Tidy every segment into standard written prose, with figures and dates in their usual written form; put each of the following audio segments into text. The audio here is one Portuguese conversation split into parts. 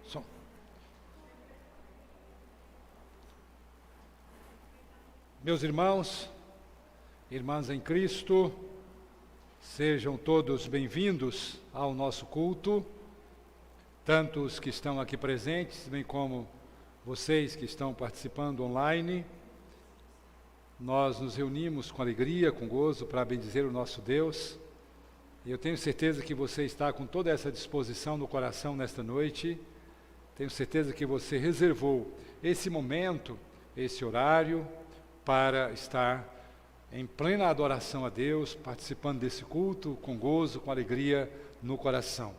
Som. Meus irmãos, irmãs em Cristo, sejam todos bem-vindos ao nosso culto, tanto os que estão aqui presentes, bem como vocês que estão participando online. Nós nos reunimos com alegria, com gozo, para bendizer o nosso Deus. E eu tenho certeza que você está com toda essa disposição no coração nesta noite. Tenho certeza que você reservou esse momento, esse horário, para estar em plena adoração a Deus, participando desse culto com gozo, com alegria no coração.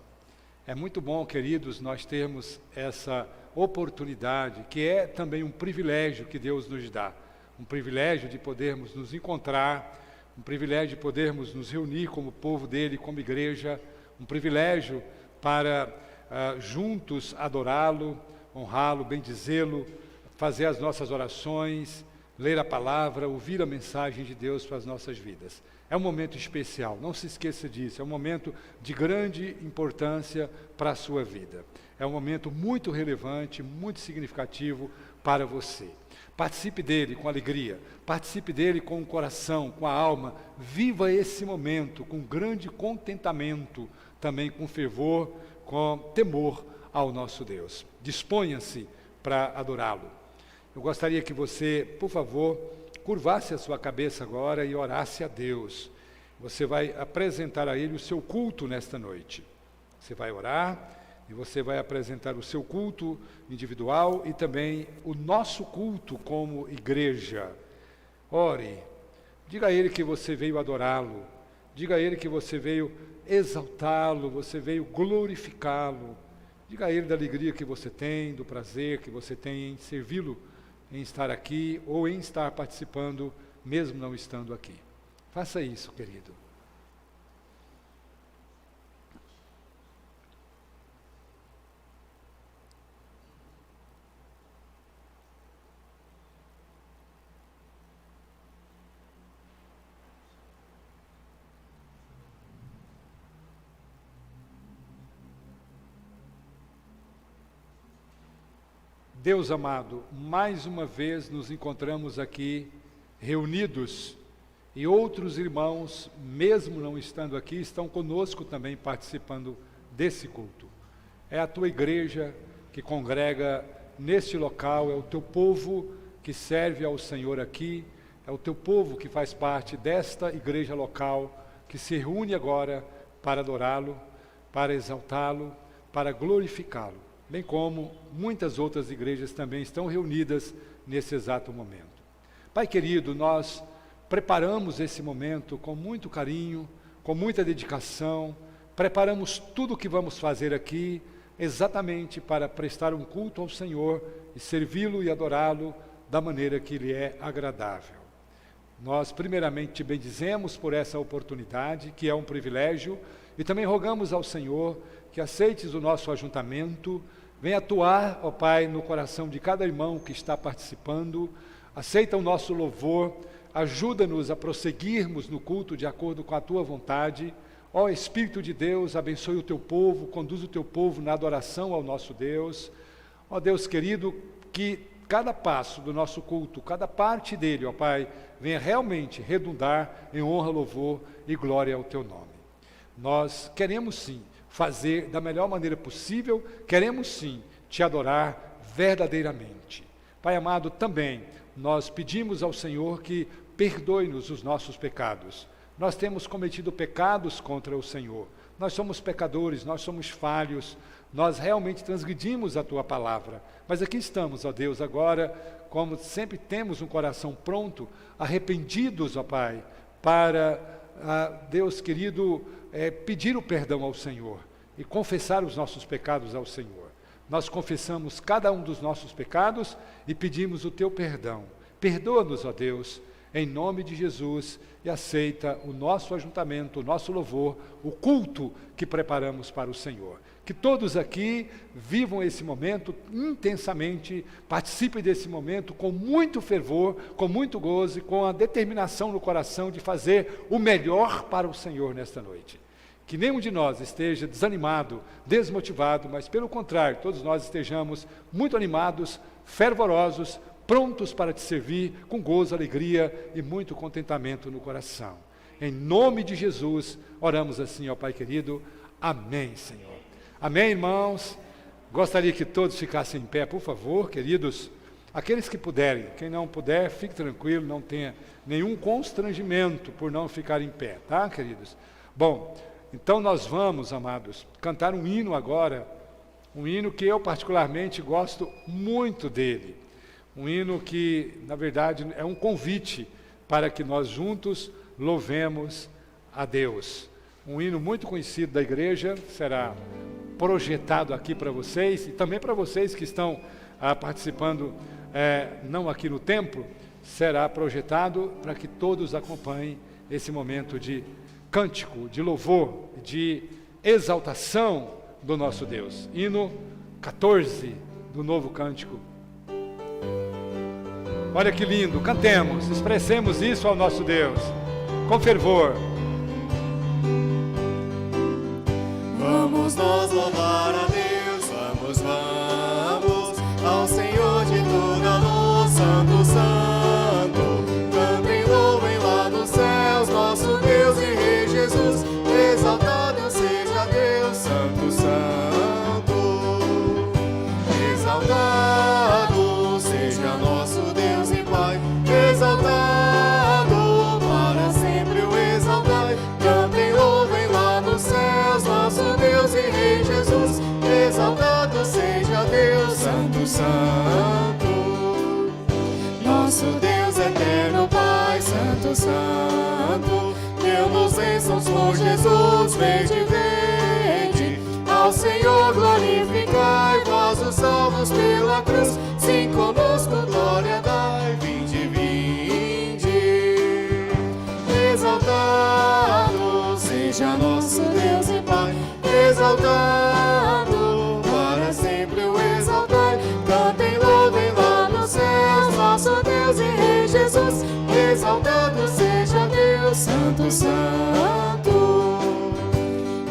É muito bom, queridos, nós termos essa oportunidade, que é também um privilégio que Deus nos dá. Um privilégio de podermos nos encontrar, um privilégio de podermos nos reunir como povo dele, como igreja, um privilégio para juntos adorá-lo, honrá-lo, bendizê-lo, fazer as nossas orações, ler a palavra, ouvir a mensagem de Deus para as nossas vidas. É um momento especial, não se esqueça disso, é um momento de grande importância para a sua vida. É um momento muito relevante, muito significativo para você. Participe dele com alegria, participe dele com o coração, com a alma, viva esse momento com grande contentamento, também com fervor, com temor ao nosso Deus. Disponha-se para adorá-lo. Eu gostaria que você, por favor, curvasse a sua cabeça agora e orasse a Deus. Você vai apresentar a Ele o seu culto nesta noite. Você vai orar e você vai apresentar o seu culto individual e também o nosso culto como igreja. Ore, diga a Ele que você veio adorá-lo, diga a Ele que você veio exaltá-lo, você veio glorificá-lo. Diga a Ele da alegria que você tem, do prazer que você tem em servi-lo, em estar aqui ou em estar participando, mesmo não estando aqui. Faça isso, querido. Deus amado, mais uma vez nos encontramos aqui reunidos e outros irmãos, mesmo não estando aqui, estão conosco também participando desse culto. É a tua igreja que congrega neste local, é o teu povo que serve ao Senhor aqui, é o teu povo que faz parte desta igreja local, que se reúne agora para adorá-lo, para exaltá-lo, para glorificá-lo. Bem como muitas outras igrejas também estão reunidas nesse exato momento. Pai querido, nós preparamos esse momento com muito carinho, com muita dedicação, preparamos tudo o que vamos fazer aqui, exatamente para prestar um culto ao Senhor e servi-lo e adorá-lo da maneira que lhe é agradável. Nós primeiramente te bendizemos por essa oportunidade, que é um privilégio, e também rogamos ao Senhor que aceites o nosso ajuntamento, venha atuar, ó Pai, no coração de cada irmão que está participando, aceita o nosso louvor, ajuda-nos a prosseguirmos no culto de acordo com a Tua vontade. Ó Espírito de Deus, abençoe o Teu povo, conduz o Teu povo na adoração ao nosso Deus. Ó Deus querido, que cada passo do nosso culto, cada parte dele, ó Pai, venha realmente redundar em honra, louvor e glória ao Teu nome. Nós queremos sim fazer da melhor maneira possível, queremos sim te adorar verdadeiramente. Pai amado, também nós pedimos ao Senhor que perdoe-nos os nossos pecados. Nós temos cometido pecados contra o Senhor. Nós somos pecadores, nós somos falhos, nós realmente transgredimos a Tua palavra. Mas aqui estamos, ó Deus, agora, como sempre temos um coração pronto, arrependidos, ó Pai, para, Deus querido, pedir o perdão ao Senhor e confessar os nossos pecados ao Senhor. Nós confessamos cada um dos nossos pecados e pedimos o Teu perdão. Perdoa-nos, ó Deus, em nome de Jesus, e aceita o nosso ajuntamento, o nosso louvor, o culto que preparamos para o Senhor. Que todos aqui vivam esse momento intensamente, participem desse momento com muito fervor, com muito gozo e com a determinação no coração de fazer o melhor para o Senhor nesta noite. Que nenhum de nós esteja desanimado, desmotivado, mas pelo contrário, todos nós estejamos muito animados, fervorosos, prontos para te servir, com gozo, alegria e muito contentamento no coração. Em nome de Jesus, oramos assim, ó Pai querido. Amém, Senhor. Amém, irmãos? Gostaria que todos ficassem em pé, por favor, queridos. Aqueles que puderem, quem não puder, fique tranquilo, não tenha nenhum constrangimento por não ficar em pé, tá, queridos? Bom, então nós vamos, amados, cantar um hino agora, um hino que eu particularmente gosto muito dele. Um hino que, na verdade, é um convite para que nós juntos louvemos a Deus. Um hino muito conhecido da igreja, será projetado aqui para vocês, e também para vocês que estão participando, não aqui no templo, será projetado para que todos acompanhem esse momento de cântico, de louvor, de exaltação do nosso Deus. Hino 14 do Novo Cântico. Olha que lindo, cantemos, expressemos isso ao nosso Deus, com fervor. Vamos nós louvar a Deus, vamos, vamos, ao Senhor de toda a luz, Santo, Santo. Cantem, louvem lá nos céus, nosso Deus e Rei Jesus. Exaltado seja Deus, Santo, Santo. Exaltado seja nosso Deus e Pai. Exaltado para sempre o exaltai. Cantem, louvem lá nos céus, nosso Deus e Rei Jesus. Exaltado seja Deus, Santo, Santo. Nosso Deus eterno Pai, Santo, Santo. Deu-nos bênçãos por Jesus, vede, vede. Ao Senhor glorificai, vós os salvos pela cruz. Sim, conosco glória dai, vinde, vinde. Exaltado seja nosso Deus e Pai. Exaltado para sempre o exaltai. Cantem, louvem lá nos céus, nosso Deus e Rei Jesus. Exaltado seja Deus, Santo, Santo.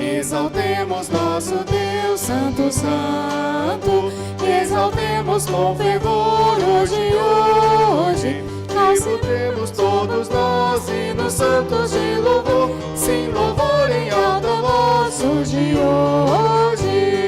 Exaltemos nosso Deus, Santo, Santo. Exaltemos com fervor hoje, hoje. Tributemos todos nós hinos santos de louvor. Sim, louvor em alta voz hoje, hoje.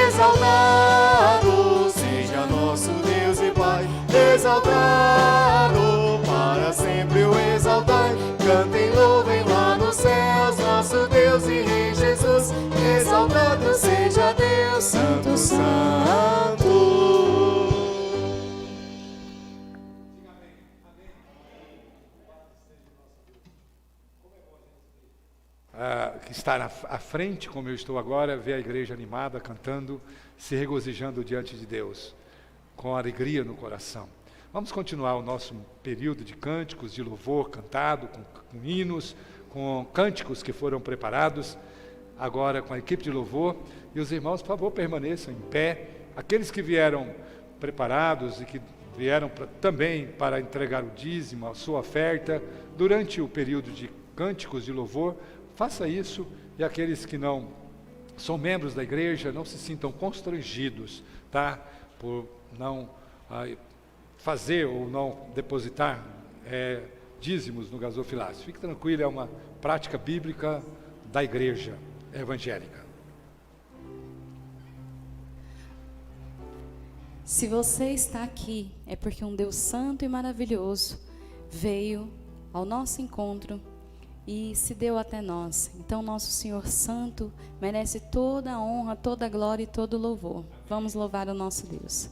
Exaltado seja nosso Deus e Pai. Exaltado para sempre o exaltai. Cantem, louvem lá nos céus, nosso Deus e Rei Jesus. Exaltado seja Deus, Santo, Santo. Que estar à frente, como eu estou agora, ver a igreja animada, cantando, se regozijando diante de Deus, com alegria no coração. Vamos continuar o nosso período de cânticos, de louvor cantado, com hinos, com cânticos que foram preparados, agora com a equipe de louvor. E os irmãos, por favor, permaneçam em pé. Aqueles que vieram preparados e que vieram também para entregar o dízimo, a sua oferta, durante o período de cânticos de louvor, faça isso. E aqueles que não são membros da igreja, não se sintam constrangidos, tá? Por não fazer ou não depositar dízimos no gasofilácio. Fique tranquilo, é uma prática bíblica da igreja evangélica. Se você está aqui, é porque um Deus santo e maravilhoso veio ao nosso encontro e se deu até nós. Então, nosso Senhor Santo merece toda a honra, toda a glória e todo o louvor. Vamos louvar o nosso Deus.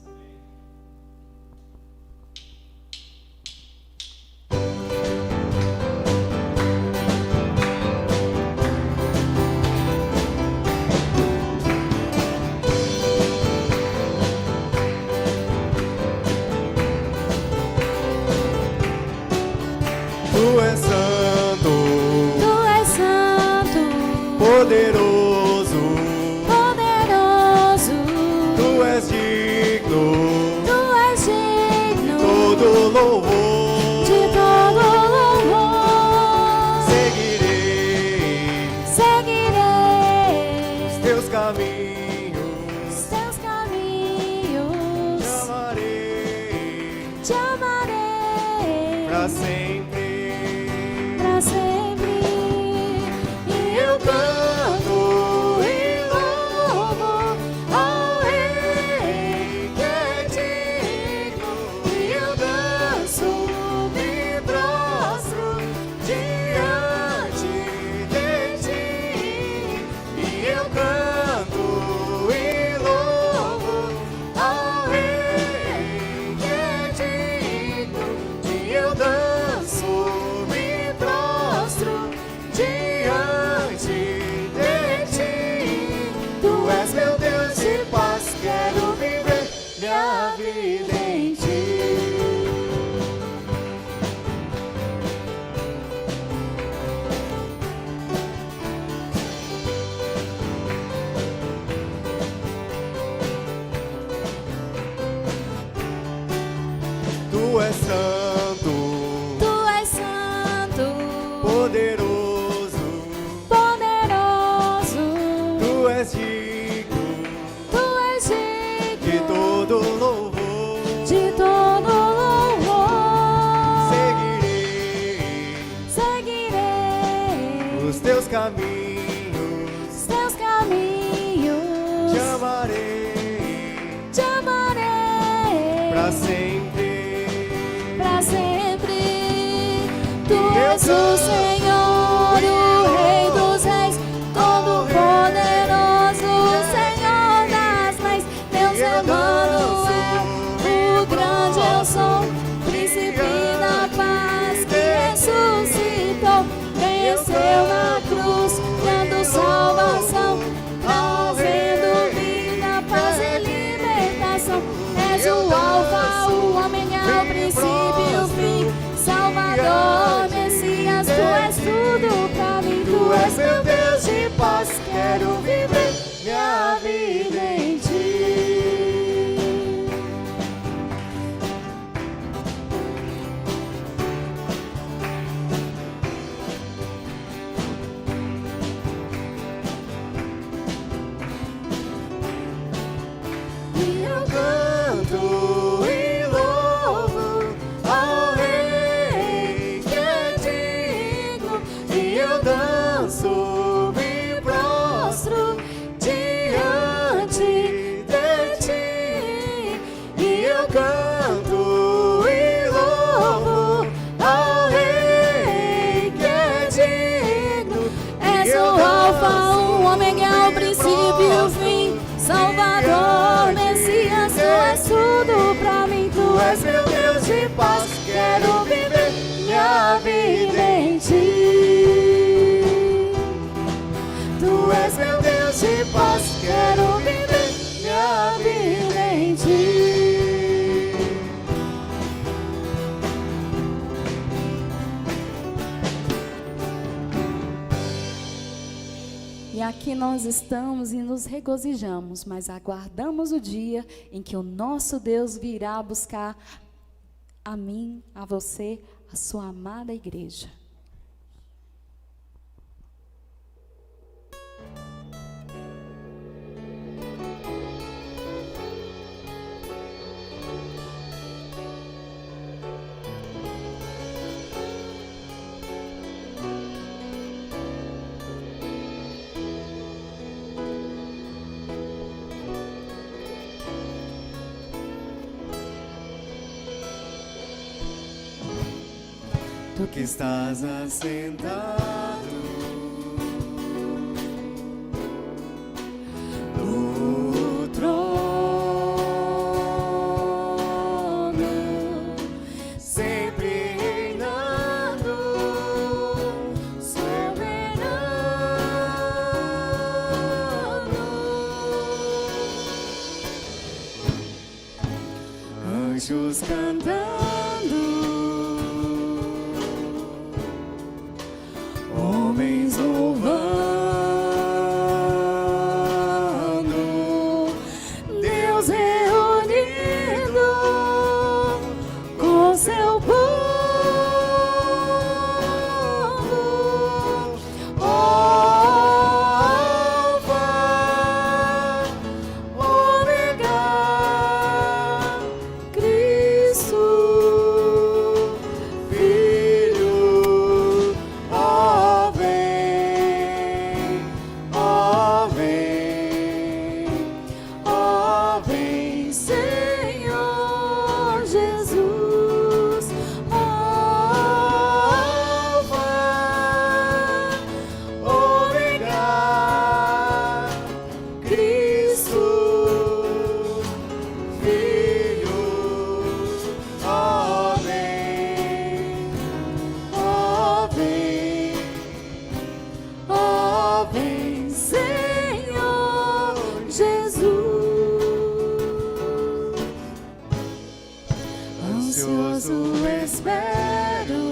Tu és santo, poderoso, poderoso, tu és digno, digno todo louvor. de todo louvor. Seguirei, pra sempre, pra sempre. e eu canto e louvo ao Rei que é digno, e eu danço, me prostro diante de ti, e eu canto e louvo ao Rei que é digno, e eu danço, me prostro diante de ti. Tu és meu Deus de paz, quero viver minha vida em ti. Tu és santo, Tu és santo, poderoso, poderoso, tu és digno tu és digno de todo louvor. de todo louvor. Seguirei Seguirei os teus caminhos, os teus caminhos, te amarei pra pra sempre. sempre. Tu és o Senhor, o Rei dos Reis, todo poderoso, Senhor das leis. Deus Emmanuel, o grande eu sou, príncipe da paz que ressuscitou, venceu na cruz, dando salvação, trazendo vida, paz e libertação. És o Alfa, o Ômega, o princípio e o fim, Salvador, Messias, tu és tudo pra mim. Tu és meu Deus de paz, quero viver minha vida em ti. E eu canto e louvo ao Rei que é digno, e eu danço, me prostro diante de ti, e eu canto e louvo ao Rei que é digno. És o Alfa, o Ômega, o princípio e o fim, Salvador, Messias, tu és tudo pra mim. Tu és meu Deus de paz, quero viver minha vida em ti. Tu és meu Deus de paz, quero viver minha vida em ti. E aqui nós estamos e nos regozijamos, mas aguardamos o dia em que o nosso Deus virá buscar a mim, a você, a sua amada igreja. Tu que estás assentado no trono, sempre reinando, soberano. Anjos cantando, espero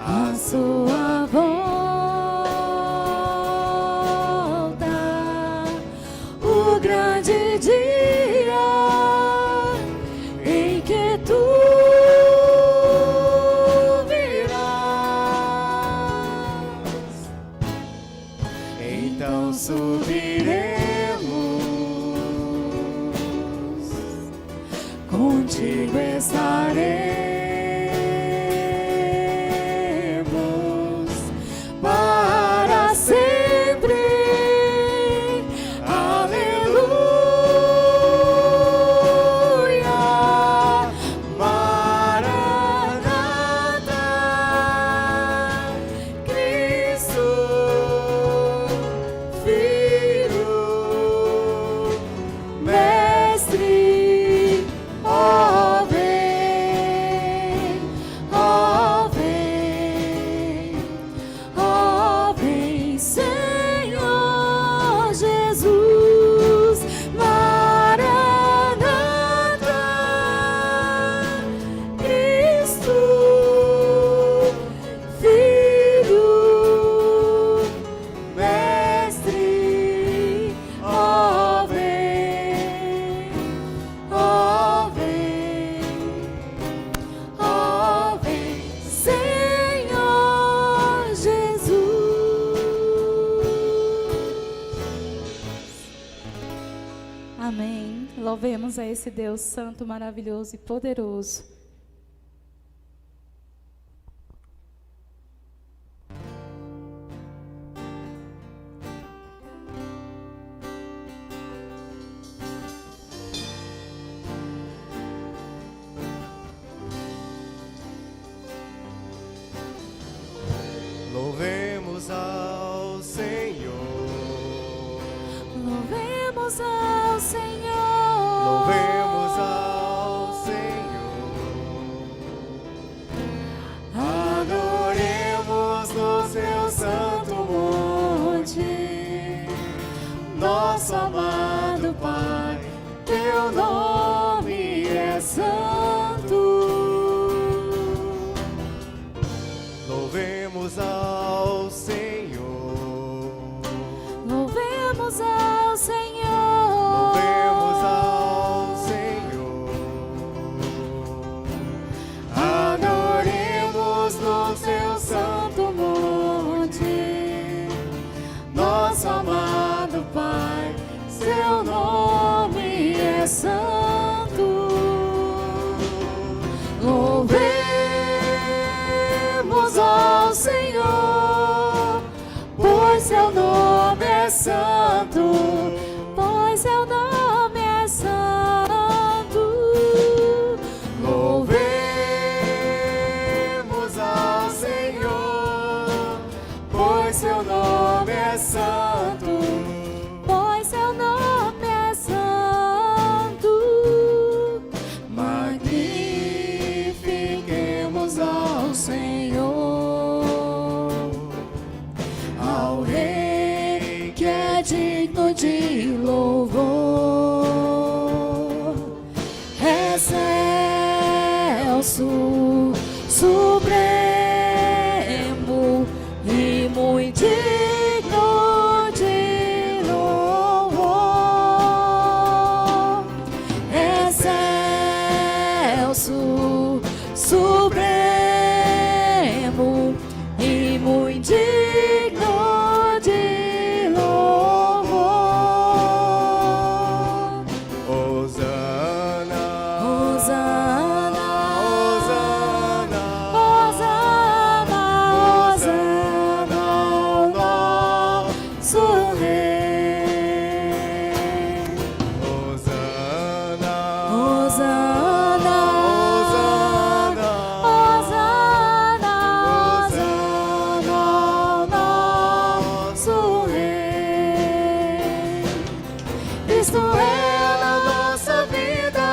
a sua volta, o grande dia em que tu virás. Então subiremos, contigo estaremos para sempre. Aleluia, Maranata, Cristo, Filho, Mestre, ó vem, ó vem, ó vem, Senhor Jesus, Maranata, Cristo, Filho, Mestre, ó vem, ó vem, ó vem, Senhor Jesus. Amém. Louvemos a esse Deus santo, maravilhoso e poderoso. louvemos ao Senhor, Louvemos ao Senhor. louvemos ao Senhor, adoremos no seu santo monte, nosso amado Pai, teu nome é santo. Louvemos ao Senhor, Louvemos ao Senhor. louvemos ao Senhor, adoremos no seu santo monte, nosso amado Pai, seu nome é santo. Louvemos ao Senhor, pois seu nome é santo, pois seu nome é santo. Louvemos ao Senhor, pois seu nome é santo, Pois seu nome é santo. magnifiquemos ao Senhor, ao Rei que é digno de louvor, excelso, supremo e muito digno de louvor, excelso, supremo e muito digno de louvor. Hosana, Hosana, Hosana, Hosana, Hosana ao nosso Rei. Hosana, Hosana, Hosana, Hosana, Hosana ao nosso Rei. Cristo é na nossa vida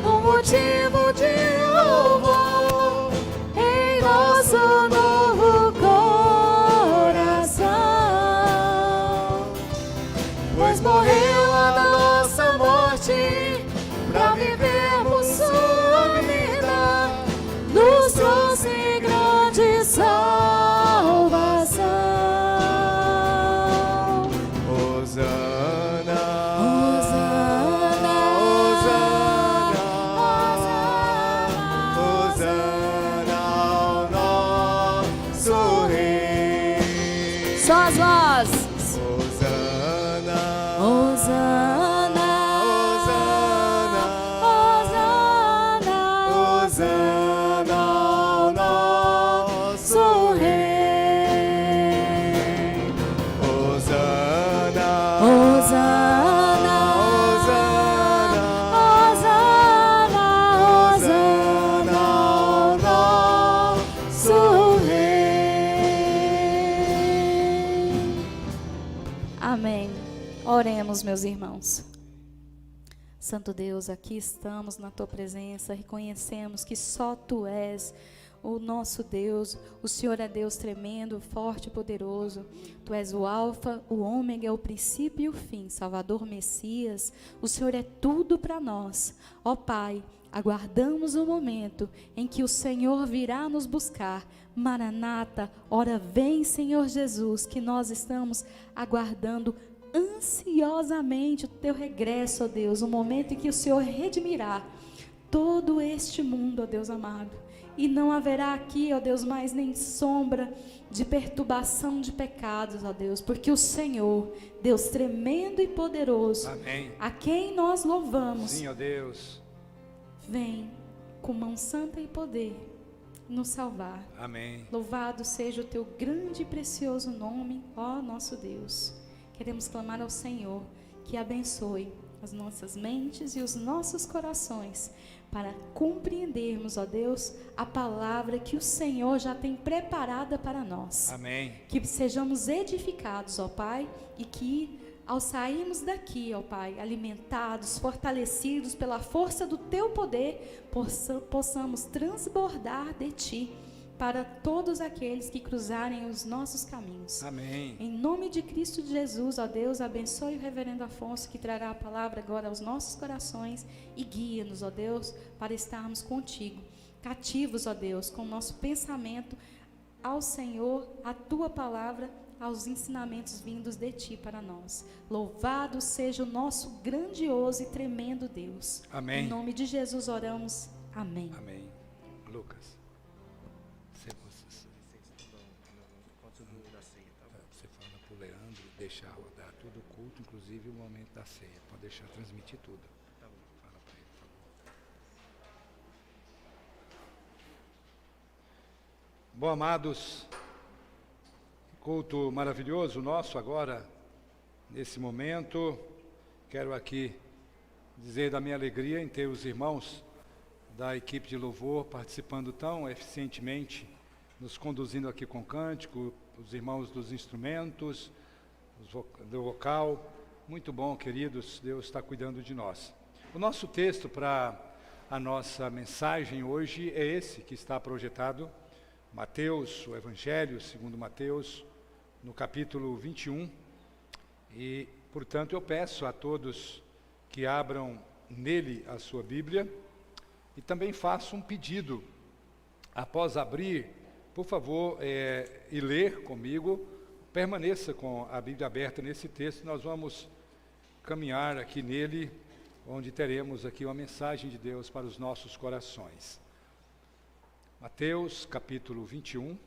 um motivo de louvor em nosso novo coração, pois morreu a nossa morte pra viver as vozes. Hosana, Hosana, Hosana, Hosana, Hosana ao nosso Rei. Hosana, Hosana, Hosana, Hosana, Hosana ao nosso Rei. Amém. Oremos, meus irmãos. Santo Deus, aqui estamos na Tua presença, reconhecemos que só Tu és o nosso Deus. O Senhor é Deus tremendo, forte e poderoso. Tu és o Alfa, o Ômega, o princípio e o fim, Salvador Messias. O Senhor é tudo para nós. Ó Pai, aguardamos o momento em que o Senhor virá nos buscar. Maranata, ora vem, Senhor Jesus, que nós estamos aguardando ansiosamente o Teu regresso, ó Deus, o momento em que o Senhor redimirá todo este mundo, ó Deus amado, e não haverá aqui, ó Deus, mais nem sombra de perturbação de pecados, ó Deus, porque o Senhor, Deus tremendo e poderoso, Amém. a quem nós louvamos, Sim, ó Deus. vem com mão santa e poder nos salvar. Amém. Louvado seja o Teu grande e precioso nome, ó nosso Deus. Queremos clamar ao Senhor que abençoe as nossas mentes e os nossos corações para compreendermos, ó Deus, a palavra que o Senhor já tem preparada para nós. Amém. Que sejamos edificados, ó Pai, e que ao sairmos daqui, ó Pai, alimentados, fortalecidos pela força do Teu poder, possamos transbordar de Ti para todos aqueles que cruzarem os nossos caminhos. Amém. Em nome de Cristo Jesus, ó Deus, abençoe o reverendo Afonso, que trará a palavra agora aos nossos corações, e guia-nos, ó Deus, para estarmos contigo, cativos, ó Deus, com o nosso pensamento ao Senhor, a Tua palavra, aos ensinamentos vindos de Ti para nós. Louvado seja o nosso grandioso e tremendo Deus. Amém. Em nome de Jesus oramos. Amém. Amém. Lucas. Você fala para o Leandro deixar rodar todo o culto, inclusive o momento da ceia. Pode deixar transmitir tudo. Fala para ele, por favor. Bom, amados, culto maravilhoso nosso agora, nesse momento. Quero aqui dizer da minha alegria em ter os irmãos da equipe de louvor participando tão eficientemente, nos conduzindo aqui com cântico, os irmãos dos instrumentos, do vocal. Muito bom, queridos, Deus está cuidando de nós. O nosso texto para a nossa mensagem hoje é esse que está projetado, Mateus, o Evangelho segundo Mateus, no capítulo 21. E, portanto, eu peço a todos que abram nele a sua Bíblia e também faço um pedido. Após abrir, por favor, e ler comigo, permaneça com a Bíblia aberta nesse texto. Nós vamos caminhar aqui nele, onde teremos aqui uma mensagem de Deus para os nossos corações. Mateus, capítulo 21,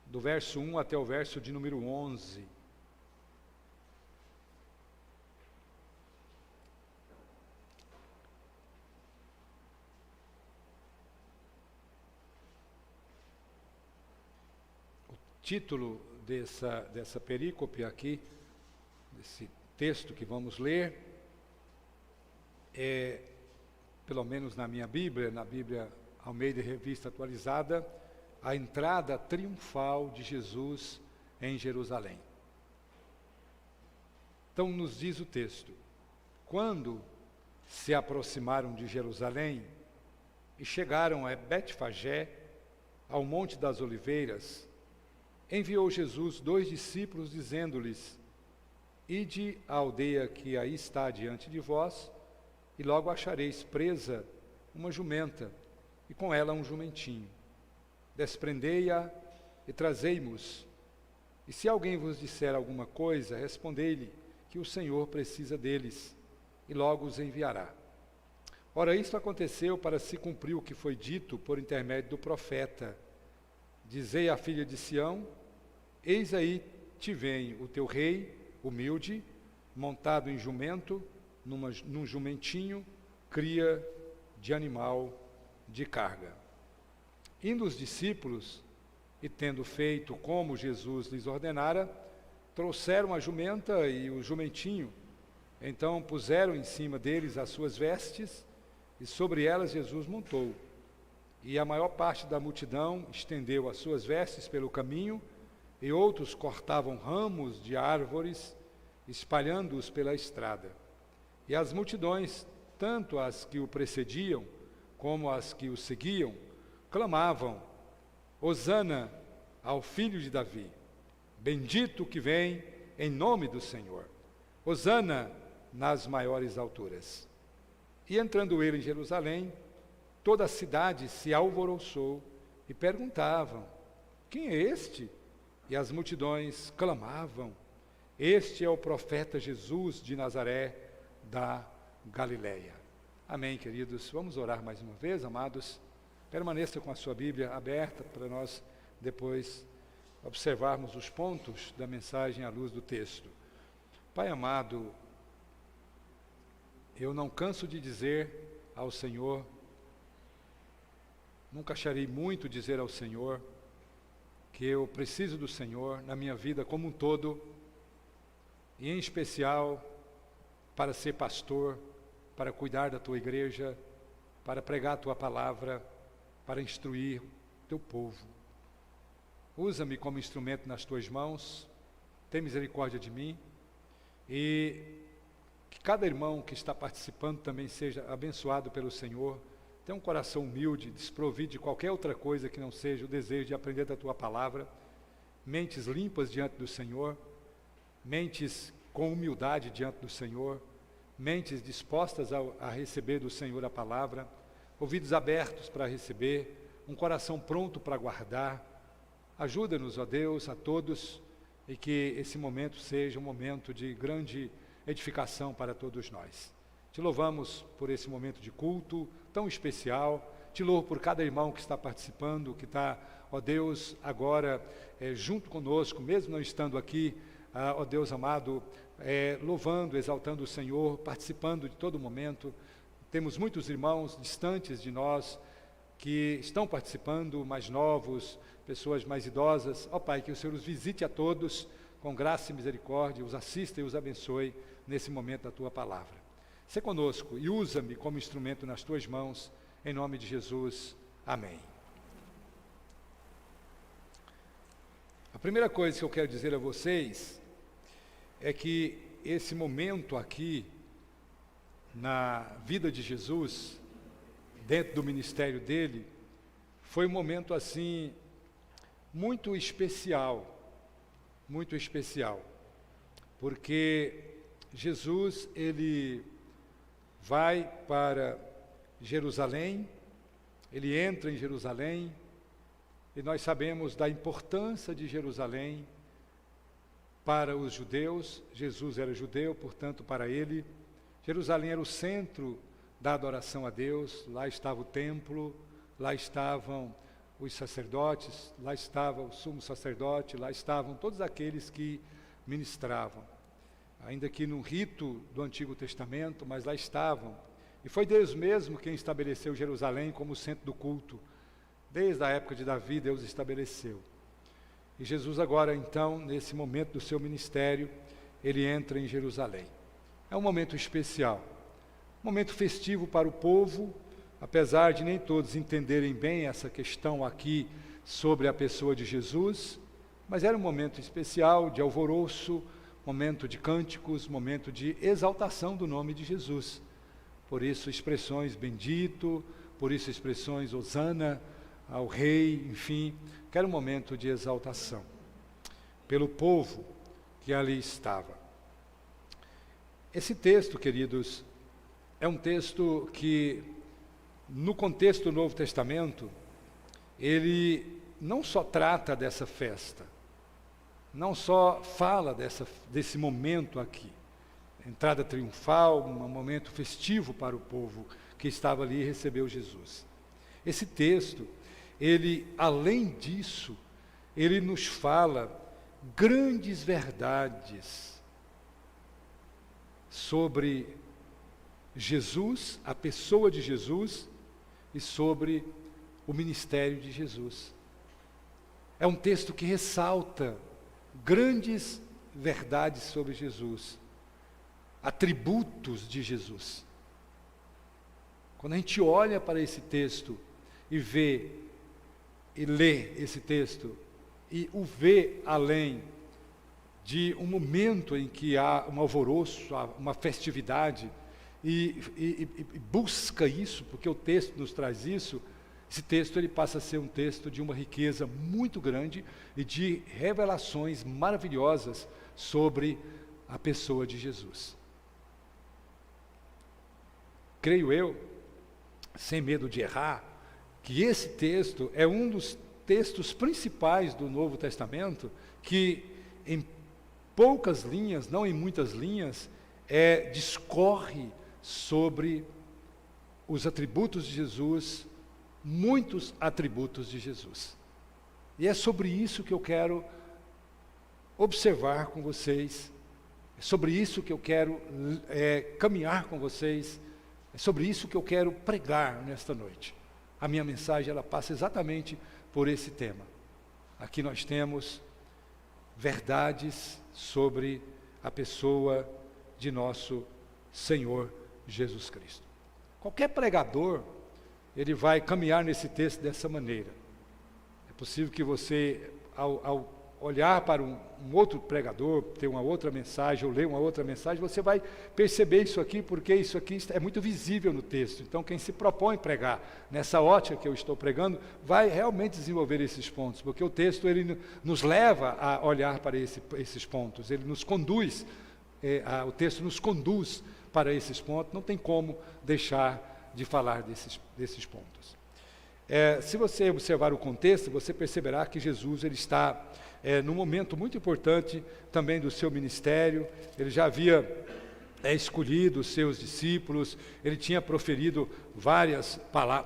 do verso 1 até o verso de número 11. O título dessa perícope aqui, desse texto que vamos ler, é, pelo menos na minha Bíblia, na Bíblia Almeida Revista Atualizada, a entrada triunfal de Jesus em Jerusalém. Então nos diz o texto: quando se aproximaram de Jerusalém e chegaram a Betfagé, ao Monte das Oliveiras, enviou Jesus 2 discípulos, dizendo-lhes: ide à aldeia que aí está diante de vós, e logo achareis presa uma jumenta, e com ela um jumentinho. Desprendei-a e trazei-mos. E se alguém vos disser alguma coisa, respondei-lhe que o Senhor precisa deles, e logo os enviará. Ora, isto aconteceu para se cumprir o que foi dito por intermédio do profeta: dizei à filha de Sião: eis aí te vem o teu rei, humilde, montado em jumento, num jumentinho, cria de animal de carga. Indo os discípulos, e tendo feito como Jesus lhes ordenara, trouxeram a jumenta e o jumentinho. Então puseram em cima deles as suas vestes, e sobre elas Jesus montou. E a maior parte da multidão estendeu as suas vestes pelo caminho, e outros cortavam ramos de árvores, espalhando-os pela estrada. E as multidões, tanto as que o precediam, como as que o seguiam, clamavam: Hosana ao filho de Davi, bendito que vem em nome do Senhor, Hosana nas maiores alturas. E entrando ele em Jerusalém, toda a cidade se alvoroçou e perguntavam: quem é este? E as multidões clamavam: este é o profeta Jesus de Nazaré da Galileia. Amém, queridos. Vamos orar mais uma vez, amados. Permaneça com a sua Bíblia aberta para nós depois observarmos os pontos da mensagem à luz do texto. Pai amado, eu não canso de dizer ao Senhor, nunca acharei muito dizer ao Senhor, que eu preciso do Senhor na minha vida como um todo, e em especial para ser pastor, para cuidar da tua igreja, para pregar a tua palavra, para instruir o teu povo. Usa-me como instrumento nas tuas mãos, tem misericórdia de mim, e que cada irmão que está participando também seja abençoado pelo Senhor, tenha um coração humilde, desprovido de qualquer outra coisa que não seja o desejo de aprender da tua palavra, mentes limpas diante do Senhor, mentes com humildade diante do Senhor, mentes dispostas a receber do Senhor a palavra, ouvidos abertos para receber, um coração pronto para guardar. Ajuda-nos, ó Deus, a todos, e que esse momento seja um momento de grande edificação para todos nós. Te louvamos por esse momento de culto tão especial, te louvo por cada irmão que está participando, que está, ó Deus, agora junto conosco, mesmo não estando aqui, ó Deus amado, louvando, exaltando o Senhor, participando de todo momento. Temos muitos irmãos distantes de nós, que estão participando, mais novos, pessoas mais idosas. Ó Pai, que o Senhor os visite a todos, com graça e misericórdia, os assista e os abençoe nesse momento da Tua palavra. Sê conosco e usa-me como instrumento nas Tuas mãos, em nome de Jesus. Amém. A primeira coisa que eu quero dizer a vocês é que esse momento aqui, na vida de Jesus, dentro do ministério dele, foi um momento assim, muito especial, porque Jesus, ele vai para Jerusalém, ele entra em Jerusalém, e nós sabemos da importância de Jerusalém para os judeus. Jesus era judeu, portanto, para ele, Jerusalém era o centro da adoração a Deus. Lá estava o templo, lá estavam os sacerdotes, lá estava o sumo sacerdote, lá estavam todos aqueles que ministravam, ainda que no rito do Antigo Testamento, mas lá estavam. E foi Deus mesmo quem estabeleceu Jerusalém como centro do culto. Desde a época de Davi, Deus estabeleceu. E Jesus agora, então, nesse momento do seu ministério, ele entra em Jerusalém. É um momento especial, um momento festivo para o povo, apesar de nem todos entenderem bem essa questão aqui sobre a pessoa de Jesus, mas era um momento especial de alvoroço, momento de cânticos, momento de exaltação do nome de Jesus. Por isso expressões bendito, por isso expressões hosana ao rei, enfim, que era um momento de exaltação pelo povo que ali estava. Esse texto, queridos, é um texto que, no contexto do Novo Testamento, ele não só trata dessa festa, não só fala desse momento aqui, entrada triunfal, um momento festivo para o povo que estava ali e recebeu Jesus. Esse texto, ele, além disso, ele nos fala grandes verdades sobre Jesus, a pessoa de Jesus e sobre o ministério de Jesus. É um texto que ressalta grandes verdades sobre Jesus, atributos de Jesus. Quando a gente olha para esse texto e vê e lê esse texto e o vê além de um momento em que há um alvoroço, há uma festividade, e busca isso, porque o texto nos traz isso, esse texto ele passa a ser um texto de uma riqueza muito grande e de revelações maravilhosas sobre a pessoa de Jesus. Creio eu, sem medo de errar, que esse texto é um dos textos principais do Novo Testamento que, em poucas linhas, não em muitas linhas, discorre sobre os atributos de Jesus, muitos atributos de Jesus. E é sobre isso que eu quero observar com vocês, é sobre isso que eu quero caminhar com vocês, é sobre isso que eu quero pregar nesta noite. A minha mensagem, ela passa exatamente por esse tema. Aqui nós temos verdades sobre a pessoa de nosso Senhor Jesus Cristo. Qualquer pregador, ele vai caminhar nesse texto dessa maneira. É possível que você, ao olhar para um outro pregador, ter uma outra mensagem, ou ler uma outra mensagem, você vai perceber isso aqui, porque isso aqui é muito visível no texto. Então, quem se propõe pregar nessa ótica que eu estou pregando, vai realmente desenvolver esses pontos, porque o texto ele nos leva a olhar para esses pontos, ele nos conduz, o texto nos conduz para esses pontos, não tem como deixar de falar desses pontos. Se você observar o contexto, você perceberá que Jesus ele está num momento muito importante também do seu ministério. Ele já havia escolhido os seus discípulos, ele tinha proferido várias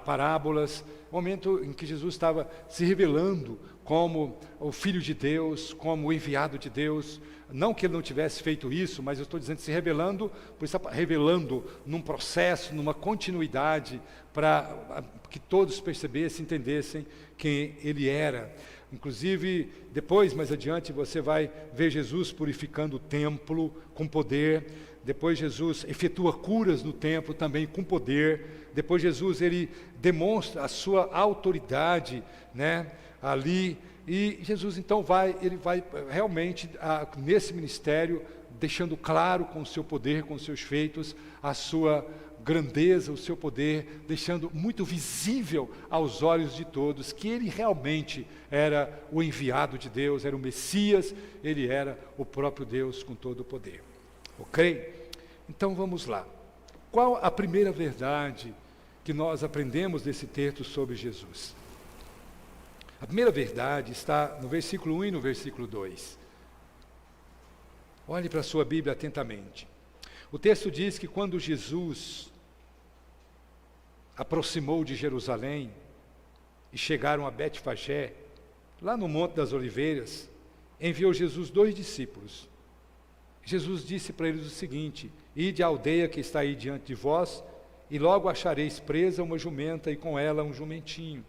parábolas, momento em que Jesus estava se revelando como o Filho de Deus, como o enviado de Deus. Não que ele não tivesse feito isso, mas eu estou dizendo se revelando, por isso está revelando num processo, numa continuidade, para que todos percebessem, entendessem quem ele era. Inclusive, depois, mais adiante, você vai ver Jesus purificando o templo com poder. Depois Jesus efetua curas no templo também com poder. Depois Jesus ele demonstra a sua autoridade, né, ali. E Jesus então ele vai realmente nesse ministério deixando claro com o seu poder, com os seus feitos, a sua grandeza, o seu poder, deixando muito visível aos olhos de todos que ele realmente era o enviado de Deus, era o Messias, ele era o próprio Deus com todo o poder. Ok? Então vamos lá. Qual a primeira verdade que nós aprendemos desse texto sobre Jesus? A primeira verdade está no versículo 1 e no versículo 2. Olhe para a sua Bíblia atentamente. O texto diz que quando Jesus aproximou de Jerusalém e chegaram a Betfagé, lá no Monte das Oliveiras, enviou Jesus 2 discípulos. Jesus disse para eles o seguinte: ide à aldeia que está aí diante de vós, e logo achareis presa uma jumenta e com ela um jumentinho.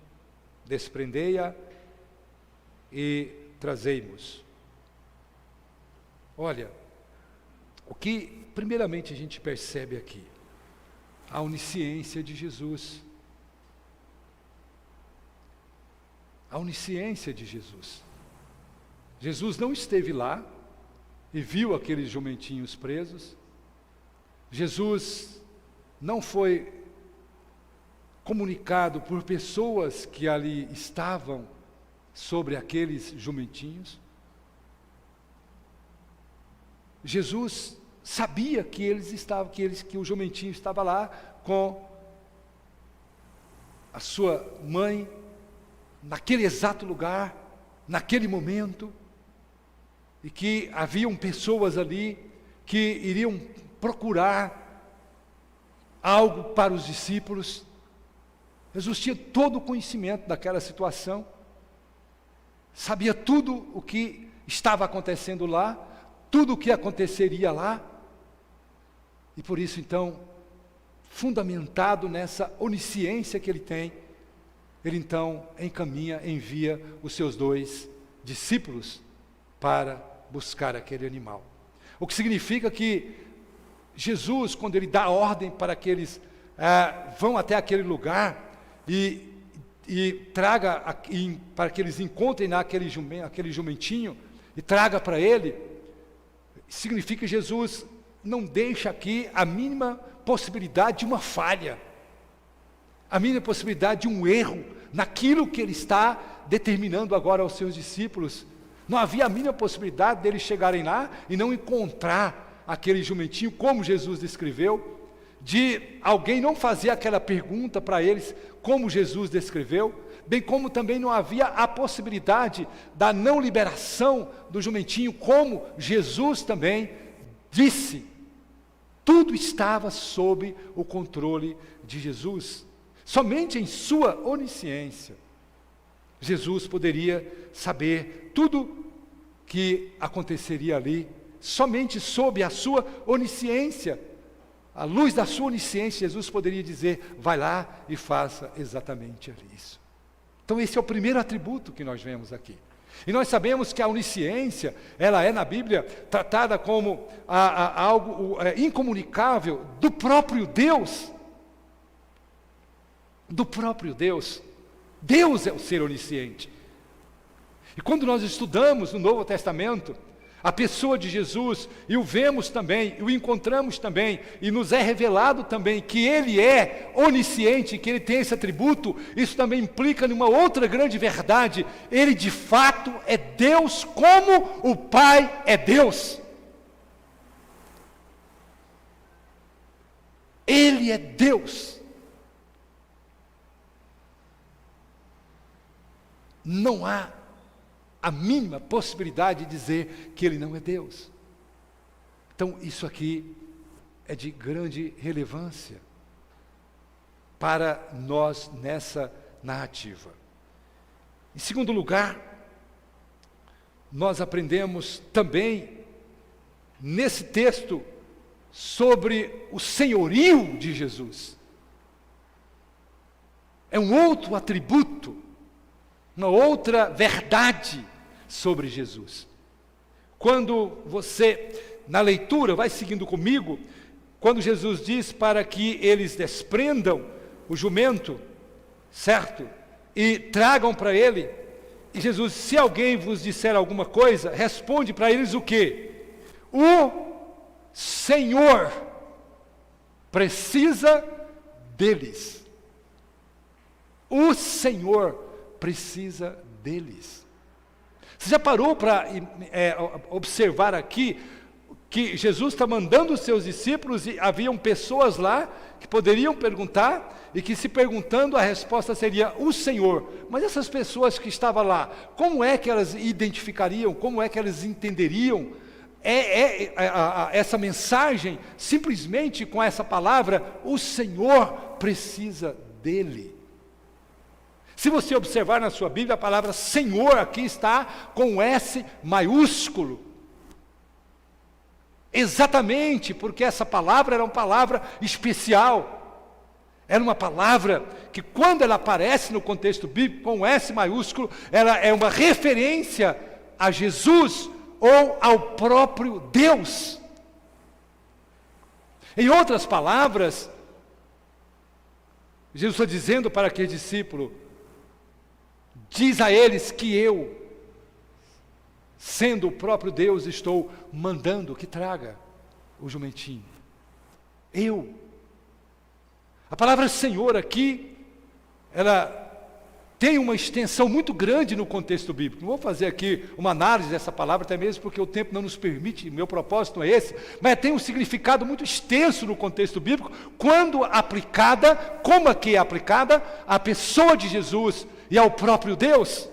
Desprendei-a e trazei-mos. Olha, o que primeiramente a gente percebe aqui, a onisciência de Jesus. A onisciência de Jesus. Jesus não esteve lá e viu aqueles jumentinhos presos. Jesus não foi comunicado por pessoas que ali estavam sobre aqueles jumentinhos. Jesus sabia que que o jumentinho estava lá com a sua mãe, naquele exato lugar, naquele momento, e que haviam pessoas ali que iriam procurar algo para os discípulos. Jesus tinha todo o conhecimento daquela situação, sabia tudo o que estava acontecendo lá, tudo o que aconteceria lá, e por isso então, fundamentado nessa onisciência que ele tem, ele então envia os seus 2 discípulos para buscar aquele animal. O que significa que Jesus, quando ele dá ordem para que eles vão até aquele lugar e traga para que eles encontrem aquele jumentinho e traga para ele, significa que Jesus não deixa aqui a mínima possibilidade de uma falha, a mínima possibilidade de um erro naquilo que ele está determinando agora aos seus discípulos. Não havia a mínima possibilidade deles chegarem lá e não encontrar aquele jumentinho, como Jesus descreveu, de alguém não fazer aquela pergunta para eles, como Jesus descreveu, bem como também não havia a possibilidade da não liberação do jumentinho, como Jesus também disse. Tudo estava sob o controle de Jesus. Somente em sua onisciência, Jesus poderia saber tudo que aconteceria ali, somente sob a sua onisciência, à luz da sua onisciência, Jesus poderia dizer, vai lá e faça exatamente isso. Então esse é o primeiro atributo que nós vemos aqui. E nós sabemos que a onisciência, ela é na Bíblia tratada como algo incomunicável do próprio Deus. Do próprio Deus. Deus é o ser onisciente. E quando nós estudamos no Novo Testamento a pessoa de Jesus, e o vemos também, e o encontramos também, e nos é revelado também que Ele é onisciente, que Ele tem esse atributo, isso também implica numa outra grande verdade: Ele de fato é Deus, como o Pai é Deus. Ele é Deus. Não há a mínima possibilidade de dizer que Ele não é Deus. Então isso aqui é de grande relevância para nós nessa narrativa. Em segundo lugar, nós aprendemos também nesse texto sobre o senhorio de Jesus. É um outro atributo, uma outra verdade sobre Jesus. Quando você, na leitura, vai seguindo comigo, quando Jesus diz para que eles desprendam o jumento, certo? E tragam para ele, e Jesus, se alguém vos disser alguma coisa, responde para eles o quê? O Senhor precisa deles. O Senhor precisa deles. Você já parou para observar aqui que Jesus está mandando os seus discípulos e haviam pessoas lá que poderiam perguntar e que, se perguntando, a resposta seria o Senhor. Mas essas pessoas que estavam lá, como é que elas identificariam, como é que elas entenderiam essa mensagem simplesmente com essa palavra, o Senhor precisa dele? Se você observar na sua Bíblia, a palavra Senhor aqui está com um S maiúsculo. Exatamente porque essa palavra era uma palavra especial. Era uma palavra que, quando ela aparece no contexto bíblico com um S maiúsculo, ela é uma referência a Jesus ou ao próprio Deus. Em outras palavras, Jesus está dizendo para aquele discípulo: diz a eles que eu, sendo o próprio Deus, estou mandando que traga o jumentinho. Eu. A palavra Senhor aqui, ela tem uma extensão muito grande no contexto bíblico. Não vou fazer aqui uma análise dessa palavra, até mesmo porque o tempo não nos permite, meu propósito não é esse, mas tem um significado muito extenso no contexto bíblico, quando aplicada, como aqui é aplicada, à pessoa de Jesus e ao próprio Deus.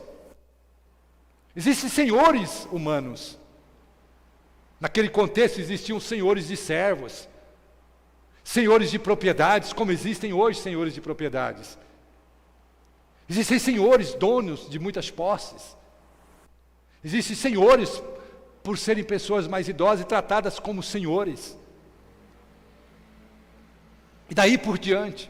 Existem senhores humanos. Naquele contexto existiam senhores de servos, senhores de propriedades, como existem hoje senhores de propriedades. Existem senhores, donos de muitas posses. Existem senhores, por serem pessoas mais idosas e tratadas como senhores. E daí por diante.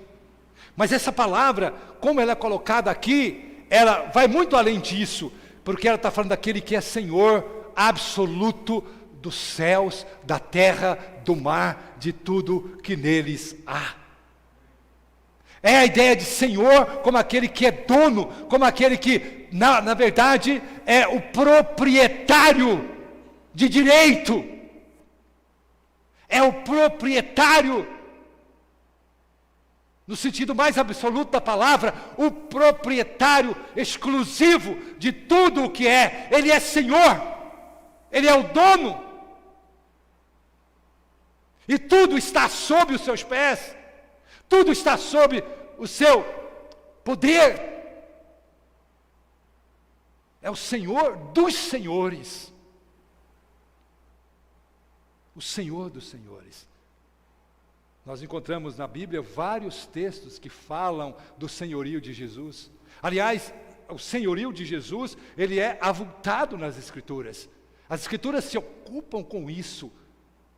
Mas essa palavra, como ela é colocada aqui, ela vai muito além disso, porque ela está falando daquele que é Senhor absoluto dos céus, da terra, do mar, de tudo que neles há. É a ideia de Senhor como aquele que é dono, como aquele que, na verdade, é o proprietário de direito. É o proprietário, no sentido mais absoluto da palavra, o proprietário exclusivo de tudo o que é. Ele é Senhor, Ele é o dono. E tudo está sob os seus pés, tudo está sob o seu poder. É o Senhor dos senhores, o Senhor dos senhores. Nós encontramos na Bíblia vários textos que falam do senhorio de Jesus. Aliás, o senhorio de Jesus, ele é avultado nas Escrituras. As Escrituras se ocupam com isso,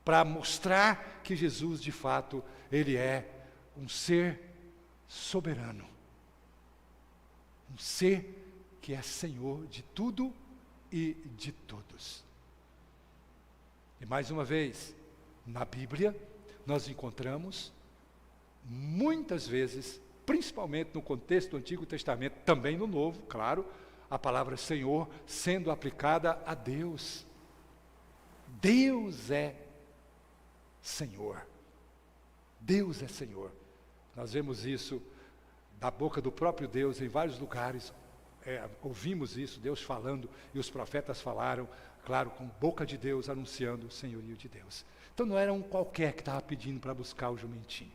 para mostrar que Jesus, de fato, ele é um ser soberano. Um ser que é Senhor de tudo e de todos. E mais uma vez, na Bíblia, nós encontramos muitas vezes, principalmente no contexto do Antigo Testamento, também no Novo, claro, a palavra Senhor sendo aplicada a Deus. Deus é Senhor. Deus é Senhor. Nós vemos isso da boca do próprio Deus em vários lugares. Ouvimos isso, Deus falando, e os profetas falaram, claro, com boca de Deus, anunciando o senhorio de Deus. Então não era um qualquer que estava pedindo para buscar o jumentinho.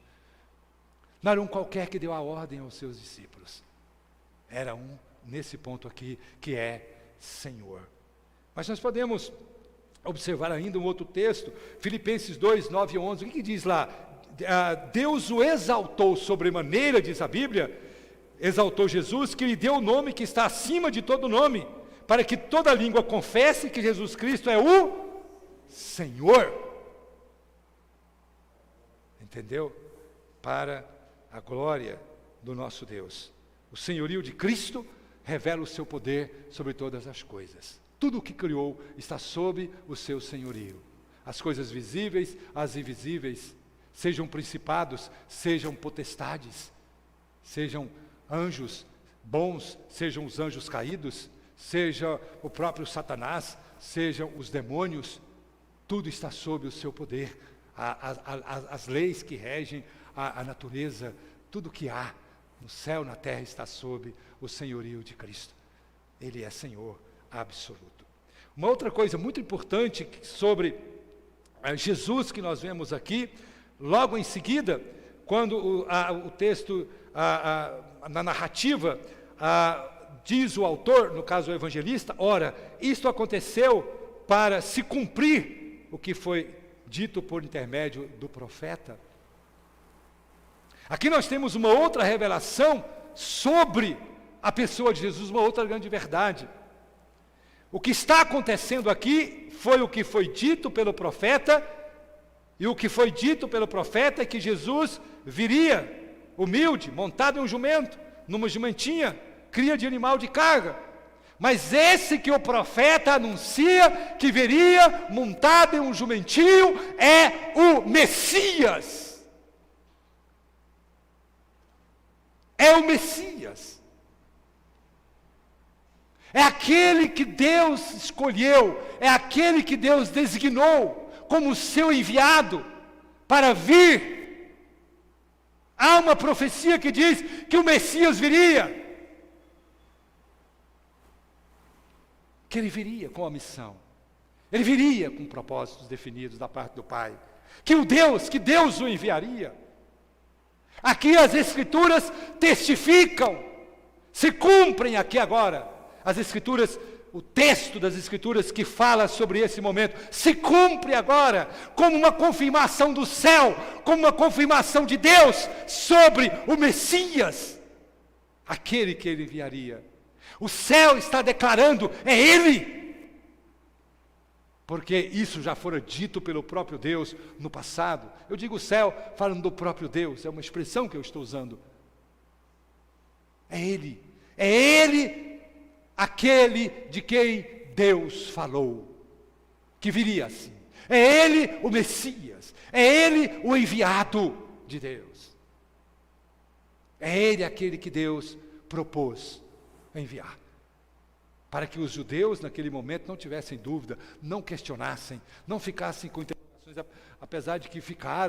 Não era um qualquer que deu a ordem aos seus discípulos. Era um, nesse ponto aqui, que é Senhor. Mas nós podemos observar ainda um outro texto, Filipenses 2, 9 e 11. O que diz lá? Deus o exaltou sobremaneira, diz a Bíblia, exaltou Jesus, que lhe deu o nome que está acima de todo nome, para que toda língua confesse que Jesus Cristo é o Senhor. Entendeu? Para a glória do nosso Deus. O senhorio de Cristo revela o seu poder sobre todas as coisas. Tudo o que criou está sob o seu senhorio. As coisas visíveis, as invisíveis, sejam principados, sejam potestades, sejam anjos bons, sejam os anjos caídos, seja o próprio Satanás, sejam os demônios, tudo está sob o seu poder. As leis que regem a natureza, tudo que há no céu, na terra, está sob o senhorio de Cristo. Ele é Senhor absoluto. Uma outra coisa muito importante sobre Jesus que nós vemos aqui, logo em seguida, quando o texto, na narrativa, diz o autor, no caso o evangelista, ora, isto aconteceu para se cumprir o que foi dito por intermédio do profeta. Aqui nós temos uma outra revelação sobre a pessoa de Jesus, uma outra grande verdade. O que está acontecendo aqui foi o que foi dito pelo profeta, e o que foi dito pelo profeta é que Jesus viria humilde, montado em um jumento, numa jumentinha, cria de animal de carga. Mas esse que o profeta anuncia que viria montado em um jumentinho é o Messias. É o Messias. É aquele que Deus escolheu, é aquele que Deus designou como seu enviado para vir. Há uma profecia que diz que o Messias viria. Que ele viria com a missão. Ele viria com propósitos definidos da parte do Pai. Que Deus o enviaria. Aqui as Escrituras testificam, se cumprem aqui agora. As Escrituras, o texto das Escrituras que fala sobre esse momento, se cumpre agora como uma confirmação do céu, como uma confirmação de Deus sobre o Messias, aquele que ele enviaria. O céu está declarando, é Ele, porque isso já fora dito pelo próprio Deus no passado. Eu digo céu falando do próprio Deus, é uma expressão que eu estou usando. É Ele aquele de quem Deus falou, que viria assim. É Ele o Messias, é Ele o enviado de Deus. É Ele aquele que Deus propôs enviar, para que os judeus naquele momento não tivessem dúvida, não questionassem, não ficassem com interrogações, apesar de que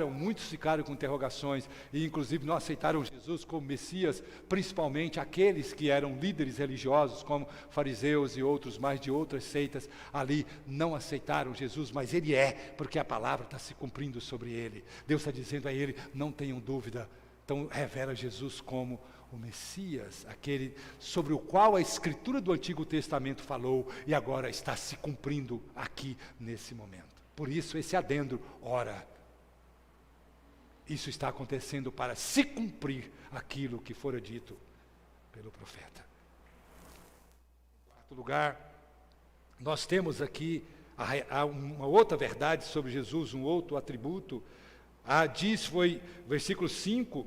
muitos ficaram com interrogações, e inclusive não aceitaram Jesus como Messias, principalmente aqueles que eram líderes religiosos, como fariseus e outros mais de outras seitas, ali não aceitaram Jesus, mas Ele porque a palavra está se cumprindo sobre Ele. Deus está dizendo a Ele, não tenham dúvida. Então revela Jesus como o Messias, aquele sobre o qual a Escritura do Antigo Testamento falou e agora está se cumprindo aqui nesse momento. Por isso esse adendo, ora, isso está acontecendo para se cumprir aquilo que fora dito pelo profeta. Em quarto lugar, nós temos aqui uma outra verdade sobre Jesus, um outro atributo. Foi versículo 5,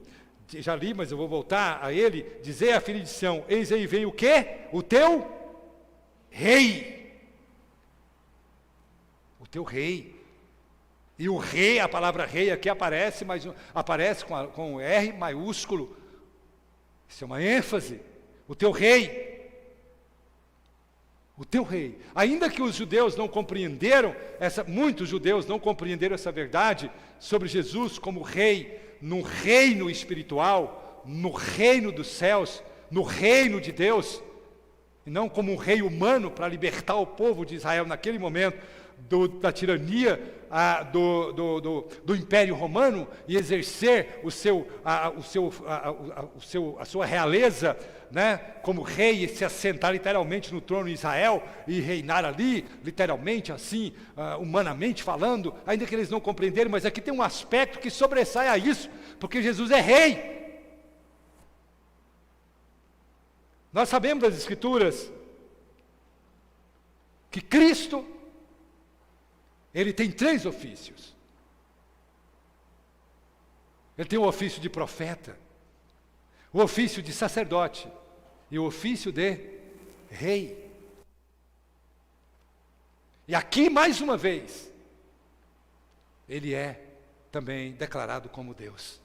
já li, mas eu vou voltar a ele, dizer à filha de Sião, eis aí vem o quê? O teu rei. O teu rei. E o rei, a palavra rei aqui aparece, mas aparece com R maiúsculo. Isso é uma ênfase. O teu rei. O teu rei. Ainda que os judeus não compreenderam, muitos judeus não compreenderam essa verdade sobre Jesus como rei, no reino espiritual, no reino dos céus, no reino de Deus, e não como um rei humano para libertar o povo de Israel naquele momento da tirania do Império Romano e exercer a sua realeza, né, como rei, e se assentar literalmente no trono de Israel e reinar ali, literalmente assim, humanamente falando, ainda que eles não compreenderam, mas aqui tem um aspecto que sobressai a isso, porque Jesus é rei. Nós sabemos das Escrituras que Cristo, Ele tem 3 ofícios. Ele tem o ofício de profeta, o ofício de sacerdote e o ofício de rei. E aqui, mais uma vez, Ele é também declarado como Deus.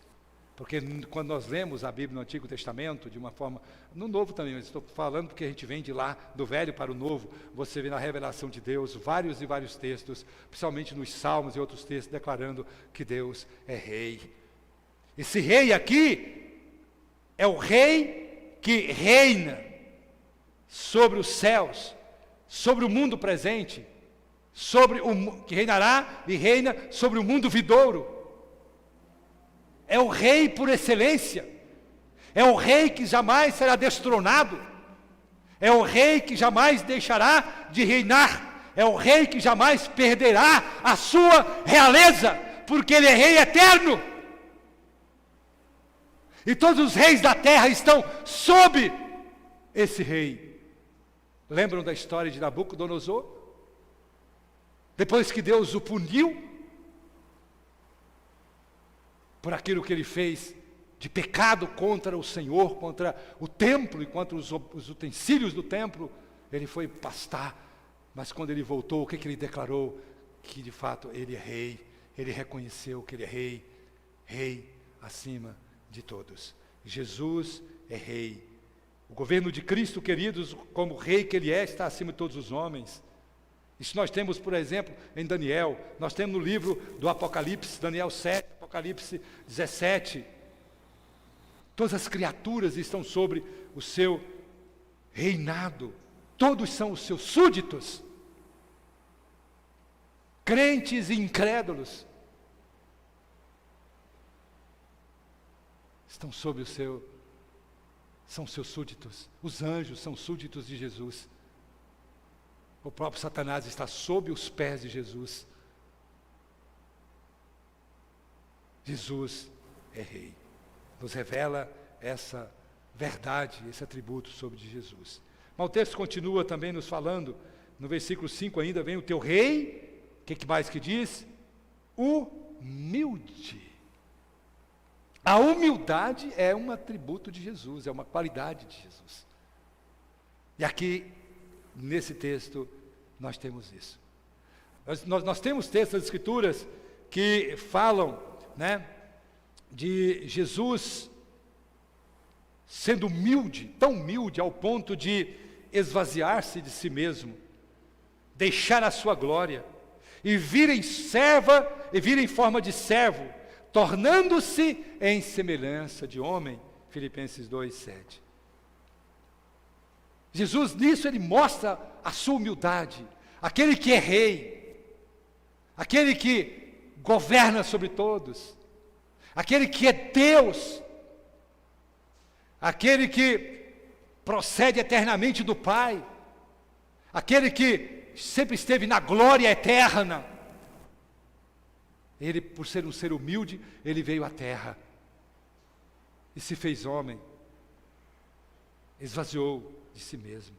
Porque quando nós lemos a Bíblia no Antigo Testamento, de uma forma, no Novo também, mas estou falando porque a gente vem de lá, do Velho para o Novo, você vê na revelação de Deus vários e vários textos, principalmente nos Salmos e outros textos, declarando que Deus é rei. Esse rei aqui é o rei que reina sobre os céus, sobre o mundo presente, que reinará e reina sobre o mundo vindouro. É o rei por excelência, é o rei que jamais será destronado, é o rei que jamais deixará de reinar, é o rei que jamais perderá a sua realeza, porque Ele é rei eterno, e todos os reis da terra estão sob esse rei. Lembram da história de Nabucodonosor? Depois que Deus o puniu por aquilo que ele fez de pecado contra o Senhor, contra o templo e contra os utensílios do templo, ele foi pastar, mas quando ele voltou, o que ele declarou? Que de fato ele é rei, ele reconheceu que ele é rei, rei acima de todos. Jesus é rei. O governo de Cristo, queridos, como rei que ele é, está acima de todos os homens. Isso nós temos, por exemplo, em Daniel, nós temos no livro do Apocalipse, Daniel 7, Apocalipse 17, todas as criaturas estão sobre o seu reinado, todos são os seus súditos, crentes e incrédulos, estão sob são seus súditos, os anjos são súditos de Jesus, o próprio Satanás está sob os pés de Jesus. Jesus é rei. Nos revela essa verdade, esse atributo sobre Jesus. Mas o texto continua também nos falando, no versículo 5 ainda, vem o teu rei que mais que diz? Humilde. A humildade é um atributo de Jesus, é uma qualidade de Jesus. E aqui, nesse texto, nós temos isso. Nós temos textos das Escrituras que falam, né, de Jesus sendo humilde, tão humilde ao ponto de esvaziar-se de si mesmo, deixar a sua glória, e vir em forma de servo, tornando-se em semelhança de homem. Filipenses 2:7. Jesus, nisso, ele mostra a sua humildade, aquele que é rei, aquele que governa sobre todos, aquele que é Deus, aquele que procede eternamente do Pai, aquele que sempre esteve na glória eterna. Ele, por ser um ser humilde, ele veio à terra e se fez homem, esvaziou de si mesmo.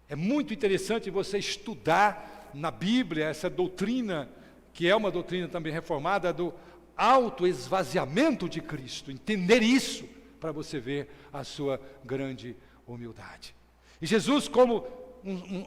É muito interessante você estudar na Bíblia essa doutrina, que é uma doutrina também reformada, do autoesvaziamento de Cristo, entender isso, para você ver a sua grande humildade. E Jesus, como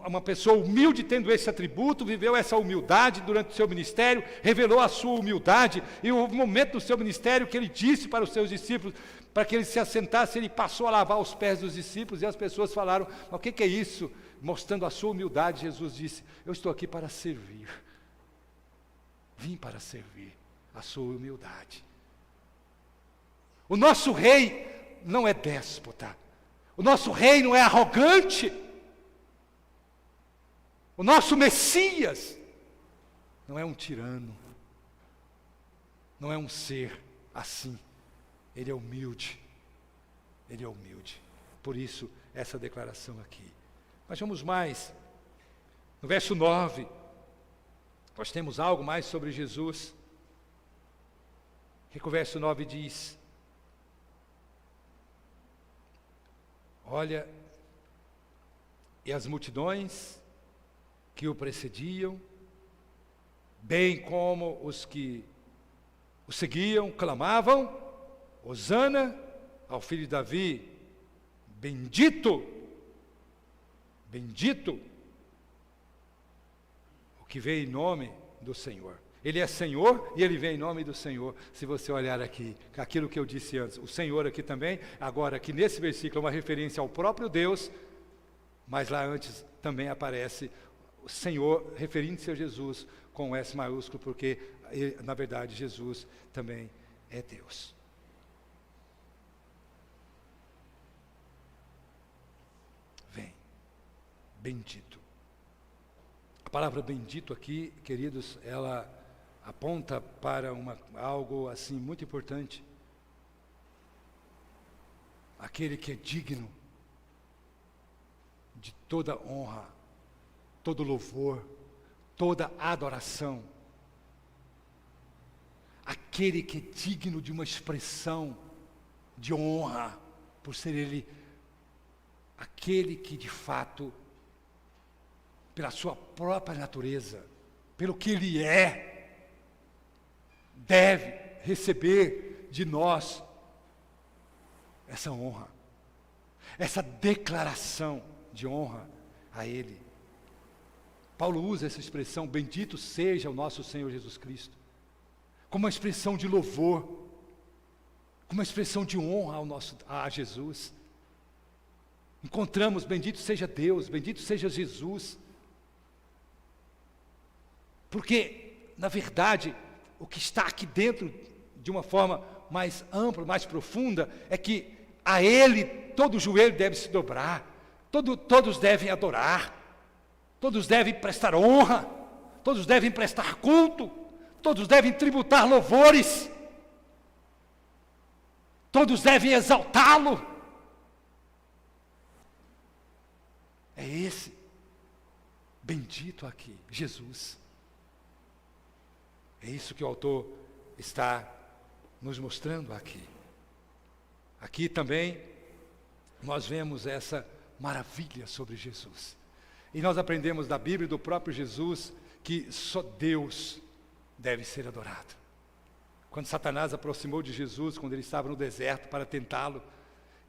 uma pessoa humilde, tendo esse atributo, viveu essa humildade durante o seu ministério, revelou a sua humildade, e houve um momento do seu ministério que ele disse para os seus discípulos, para que eles se assentassem, ele passou a lavar os pés dos discípulos, e as pessoas falaram: mas o que é isso? Mostrando a sua humildade, Jesus disse: eu estou aqui para servir, vim para servir. A sua humildade. O nosso rei não é déspota, o nosso rei não é arrogante, o nosso Messias não é um tirano, não é um ser assim. Ele é humilde, ele é humilde. Por isso, essa declaração aqui. Mas vamos mais. No verso 9, nós temos algo mais sobre Jesus. Que o verso 9 diz: olha, e as multidões que o precediam, bem como os que o seguiam, clamavam: Hosana ao filho de Davi, bendito, bendito o que veio em nome do Senhor. Ele é Senhor e ele vem em nome do Senhor. Se você olhar aqui, aquilo que eu disse antes, o Senhor aqui também, agora aqui nesse versículo é uma referência ao próprio Deus, mas lá antes também aparece o Senhor referindo-se a Jesus com S maiúsculo, porque na verdade Jesus também é Deus. Vem, bendito. A palavra bendito aqui, queridos, ela aponta para algo assim muito importante. Aquele que é digno de toda honra, todo louvor, toda adoração. Aquele que é digno de uma expressão de honra, por ser ele aquele que de fato, pela sua própria natureza, pelo que ele é, deve receber de nós essa honra, essa declaração de honra a Ele. Paulo usa essa expressão, bendito seja o nosso Senhor Jesus Cristo, como uma expressão de louvor, como uma expressão de honra a Jesus. Encontramos, bendito seja Deus, bendito seja Jesus, porque, na verdade, o que está aqui dentro, de uma forma mais ampla, mais profunda, é que a Ele todo joelho deve se dobrar, todos devem adorar, todos devem prestar honra, todos devem prestar culto, todos devem tributar louvores, todos devem exaltá-lo. É esse bendito aqui, Jesus. É isso que o autor está nos mostrando aqui. Aqui também nós vemos essa maravilha sobre Jesus. E nós aprendemos da Bíblia, do próprio Jesus, que só Deus deve ser adorado. Quando Satanás aproximou de Jesus, quando ele estava no deserto para tentá-lo,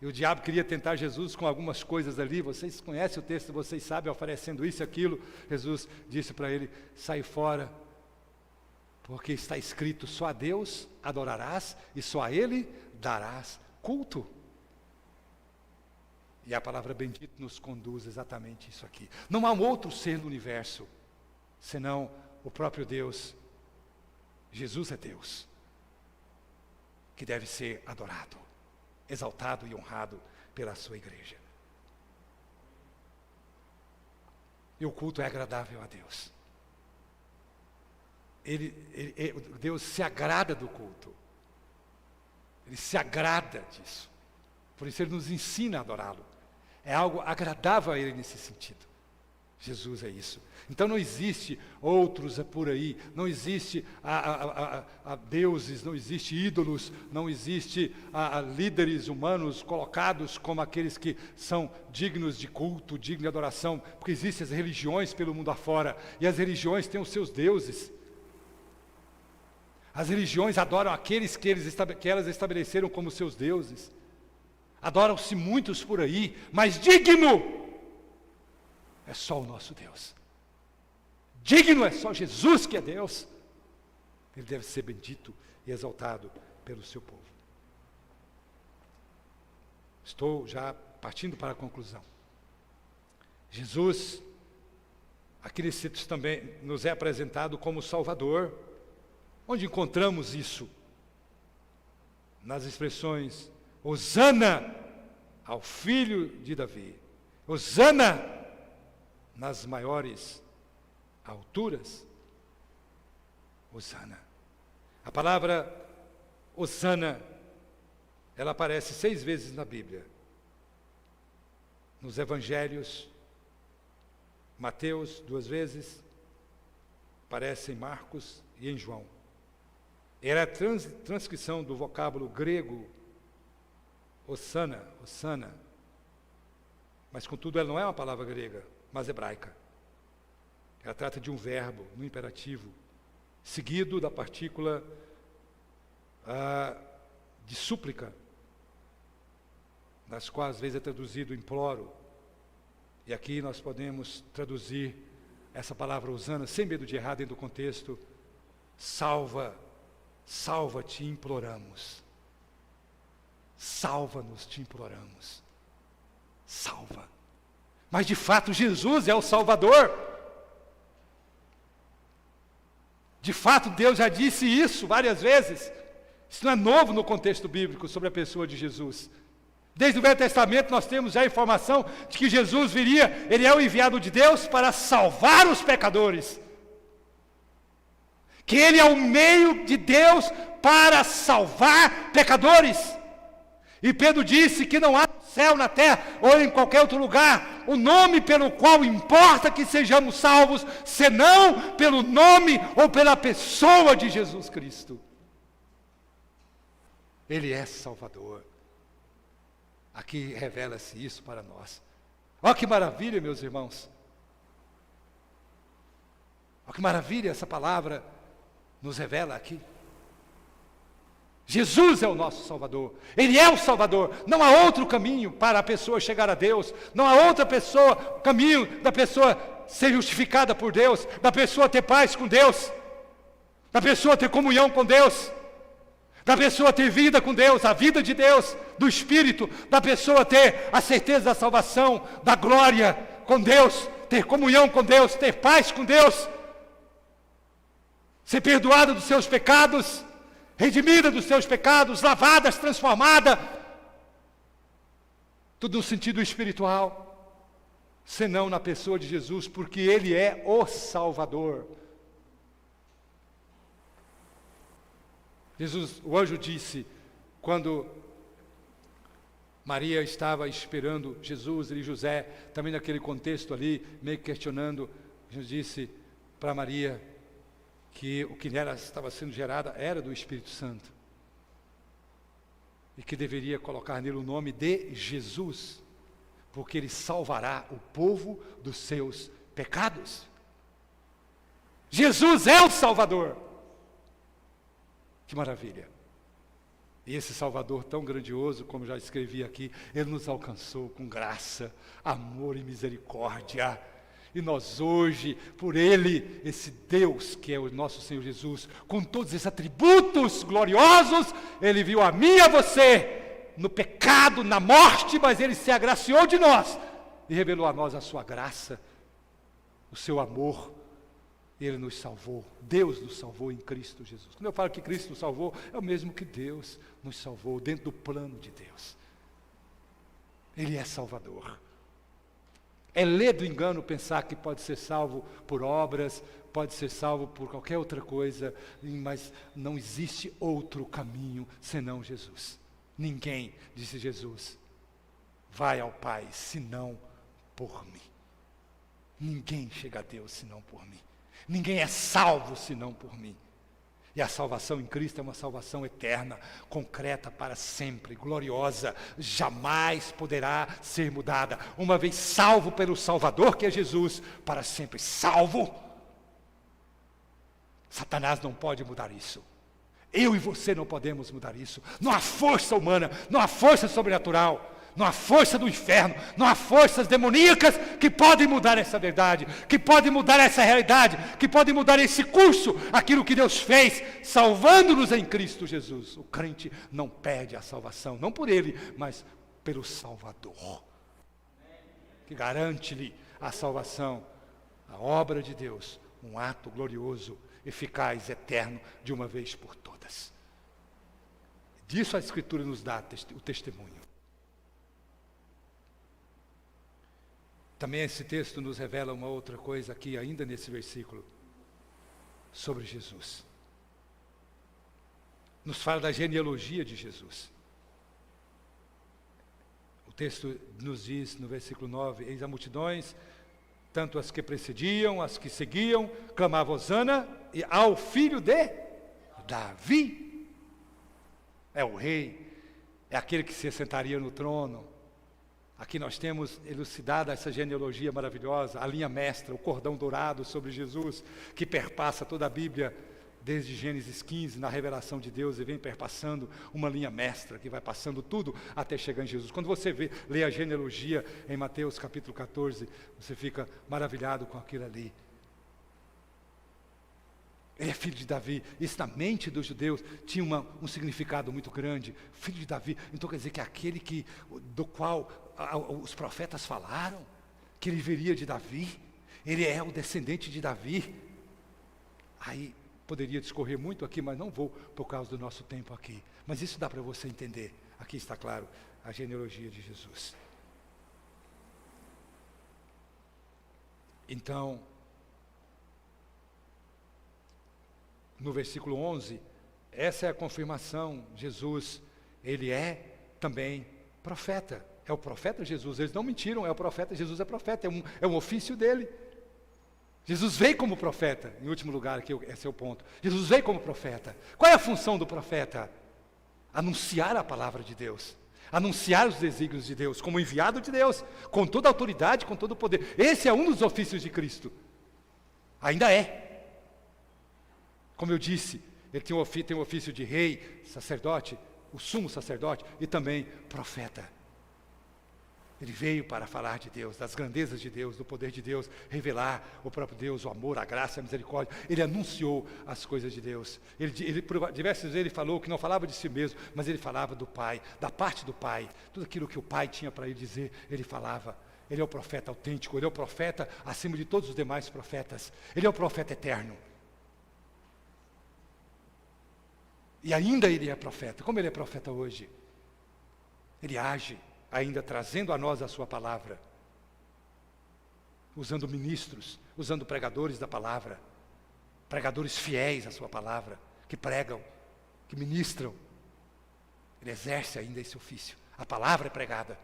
e o diabo queria tentar Jesus com algumas coisas ali, vocês conhecem o texto, vocês sabem, oferecendo isso e aquilo, Jesus disse para ele, sai fora, porque está escrito, só a Deus adorarás e só a Ele darás culto. E a palavra bendito nos conduz exatamente isso aqui. Não há um outro ser no universo, senão o próprio Deus. Jesus é Deus, que deve ser adorado, exaltado e honrado pela sua igreja. E o culto é agradável a Deus. Deus se agrada do culto. Ele se agrada disso. Por isso Ele nos ensina a adorá-lo. É algo agradável a Ele nesse sentido. Jesus é isso. Então não existe outros por aí, não existe deuses, não existe ídolos, não existe líderes humanos colocados como aqueles que são dignos de culto, dignos de adoração, porque existem as religiões pelo mundo afora, e as religiões têm os seus deuses. As religiões adoram aqueles que elas estabeleceram como seus deuses. Adoram-se muitos por aí, mas digno é só o nosso Deus. Digno é só Jesus que é Deus. Ele deve ser bendito e exaltado pelo seu povo. Estou já partindo para a conclusão. Jesus, aqui nesse texto também nos é apresentado como Salvador. Onde encontramos isso? Nas expressões, Hosana ao filho de Davi. Hosana nas maiores alturas. Hosana. A palavra Hosana, ela aparece 6 vezes na Bíblia. Nos Evangelhos, Mateus 2 vezes, aparece em Marcos e em João. Era a transcrição do vocábulo grego Hosana, mas contudo ela não é uma palavra grega, mas hebraica. Ela trata de um verbo, no imperativo, seguido da partícula de súplica, das quais às vezes é traduzido imploro. E aqui nós podemos traduzir essa palavra Hosana, sem medo de errar dentro do contexto, salva-te, imploramos. Salva-nos, te imploramos. Salva. Mas de fato Jesus é o Salvador. De fato Deus já disse isso várias vezes. Isso não é novo no contexto bíblico sobre a pessoa de Jesus. Desde o Velho Testamento nós temos já a informação de que Jesus viria, Ele é o enviado de Deus para salvar os pecadores. Que Ele é o meio de Deus para salvar pecadores. E Pedro disse que não há no céu, na terra ou em qualquer outro lugar o nome pelo qual importa que sejamos salvos, senão pelo nome ou pela pessoa de Jesus Cristo. Ele é Salvador. Aqui revela-se isso para nós. Olha que maravilha, meus irmãos. Olha que maravilha essa palavra nos revela aqui. Jesus é o nosso Salvador, Ele é o Salvador, não há outro caminho para a pessoa chegar a Deus, não há outra caminho da pessoa ser justificada por Deus, da pessoa ter paz com Deus, da pessoa ter comunhão com Deus, da pessoa ter vida com Deus, a vida de Deus, do Espírito, da pessoa ter a certeza da salvação, da glória com Deus, ter comunhão com Deus, ter paz com Deus, ser perdoada dos seus pecados, redimida dos seus pecados, lavada, transformada, tudo no sentido espiritual, senão na pessoa de Jesus, porque Ele é o Salvador. O anjo disse, quando Maria estava esperando Jesus e José, também naquele contexto ali, meio questionando, Jesus disse para Maria, que o que nela estava sendo gerada era do Espírito Santo. E que deveria colocar nele o nome de Jesus, porque Ele salvará o povo dos seus pecados. Jesus é o Salvador. Que maravilha. E esse Salvador tão grandioso, como já escrevi aqui, Ele nos alcançou com graça, amor e misericórdia. E nós hoje, por Ele, esse Deus que é o nosso Senhor Jesus, com todos esses atributos gloriosos, Ele viu a mim e a você no pecado, na morte, mas Ele se agraciou de nós e revelou a nós a sua graça, o seu amor. Ele nos salvou, Deus nos salvou em Cristo Jesus. Quando eu falo que Cristo nos salvou, é o mesmo que Deus nos salvou, dentro do plano de Deus. Ele é Salvador. É ledo engano pensar que pode ser salvo por obras, pode ser salvo por qualquer outra coisa, mas não existe outro caminho senão Jesus. Ninguém, disse Jesus, vai ao Pai senão por mim. Ninguém chega a Deus senão por mim. Ninguém é salvo senão por mim. E a salvação em Cristo é uma salvação eterna, concreta para sempre, gloriosa, jamais poderá ser mudada. Uma vez salvo pelo Salvador, que é Jesus, para sempre salvo. Satanás não pode mudar isso. Eu e você não podemos mudar isso. Não há força humana, não há força sobrenatural, não há força do inferno, não há forças demoníacas que podem mudar essa verdade, que podem mudar essa realidade, que podem mudar esse curso, aquilo que Deus fez, salvando-nos em Cristo Jesus. O crente não perde a salvação, não por ele, mas pelo Salvador, que garante-lhe a salvação, a obra de Deus, um ato glorioso, eficaz, eterno, de uma vez por todas. Disso a Escritura nos dá o testemunho. Também esse texto nos revela uma outra coisa aqui, ainda nesse versículo, sobre Jesus. Nos fala da genealogia de Jesus. O texto nos diz, no versículo 9, eis a multidões, tanto as que precediam, as que seguiam, clamavam hosana e ao filho de Davi. É o rei, é aquele que se sentaria no trono. Aqui nós temos elucidada essa genealogia maravilhosa, a linha mestra, o cordão dourado sobre Jesus, que perpassa toda a Bíblia, desde Gênesis 15, na revelação de Deus, e vem perpassando uma linha mestra, que vai passando tudo até chegar em Jesus. Quando você lê a genealogia em Mateus capítulo 14, você fica maravilhado com aquilo ali. Ele é filho de Davi. Isso na mente dos judeus tinha um significado muito grande. Filho de Davi, então quer dizer que aquele do qual os profetas falaram, que ele viria de Davi, ele é o descendente de Davi. Aí poderia discorrer muito aqui, mas não vou por causa do nosso tempo aqui. Mas isso dá para você entender. Aqui está claro a genealogia de Jesus. Então, no versículo 11, essa é a confirmação. Jesus, ele é também profeta. É o profeta Jesus, eles não mentiram, é o profeta, Jesus é profeta, é um ofício dele. Jesus veio como profeta, em último lugar, aqui esse é o ponto. Jesus veio como profeta. Qual é a função do profeta? Anunciar a palavra de Deus, anunciar os desígnios de Deus, como enviado de Deus, com toda a autoridade, com todo o poder. Esse é um dos ofícios de Cristo. Ainda é. Como eu disse, ele tem um ofício de rei, sacerdote, o sumo sacerdote e também profeta. Ele veio para falar de Deus, das grandezas de Deus, do poder de Deus, revelar o próprio Deus, o amor, a graça, a misericórdia. Ele anunciou as coisas de Deus. Por diversas vezes ele falou que não falava de si mesmo, mas ele falava do Pai, da parte do Pai. Tudo aquilo que o Pai tinha para ele dizer, ele falava. Ele é o profeta autêntico, ele é o profeta acima de todos os demais profetas. Ele é o profeta eterno. E ainda ele é profeta. Como ele é profeta hoje? Ele age, ainda trazendo a nós a sua palavra, usando ministros, usando pregadores da palavra, pregadores fiéis à sua palavra, que pregam, que ministram. Ele exerce ainda esse ofício. A palavra é pregada,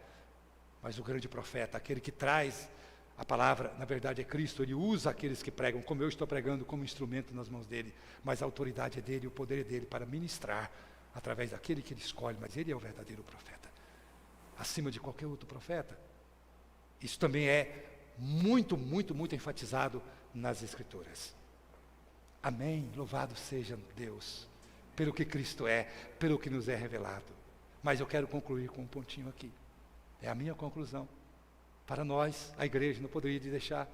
mas o grande profeta, aquele que traz a palavra, na verdade é Cristo. Ele usa aqueles que pregam, como eu estou pregando, como instrumento nas mãos dele, mas a autoridade é dele, o poder é dele para ministrar através daquele que ele escolhe, mas ele é o verdadeiro profeta, acima de qualquer outro profeta. Isso também é muito, muito, muito enfatizado nas Escrituras. Amém. Louvado seja Deus, pelo que Cristo é, pelo que nos é revelado. Mas eu quero concluir com um pontinho aqui. É a minha conclusão. Para nós, a igreja, não poderia deixar.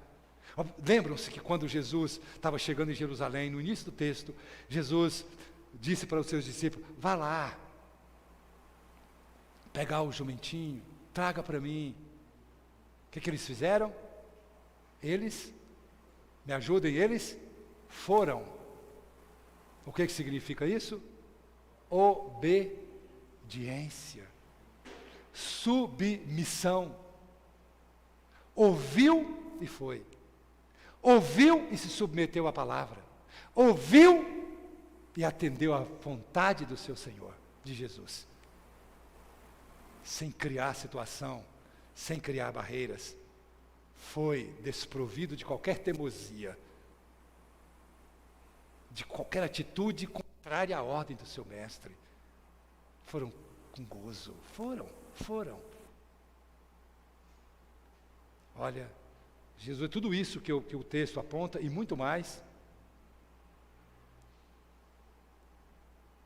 Lembram-se que quando Jesus estava chegando em Jerusalém, no início do texto, Jesus disse para os seus discípulos: vá lá, pegar o jumentinho, traga para mim. O que eles fizeram? Eles, me ajudem, eles foram. O que significa isso? Obediência, submissão. Ouviu e foi. Ouviu e se submeteu à palavra. Ouviu e atendeu à vontade do seu Senhor, de Jesus. Sem criar situação, sem criar barreiras. Foi desprovido de qualquer teimosia, de qualquer atitude contrária à ordem do seu mestre. Foram com gozo, foram. Olha, Jesus é tudo isso que o texto aponta e muito mais.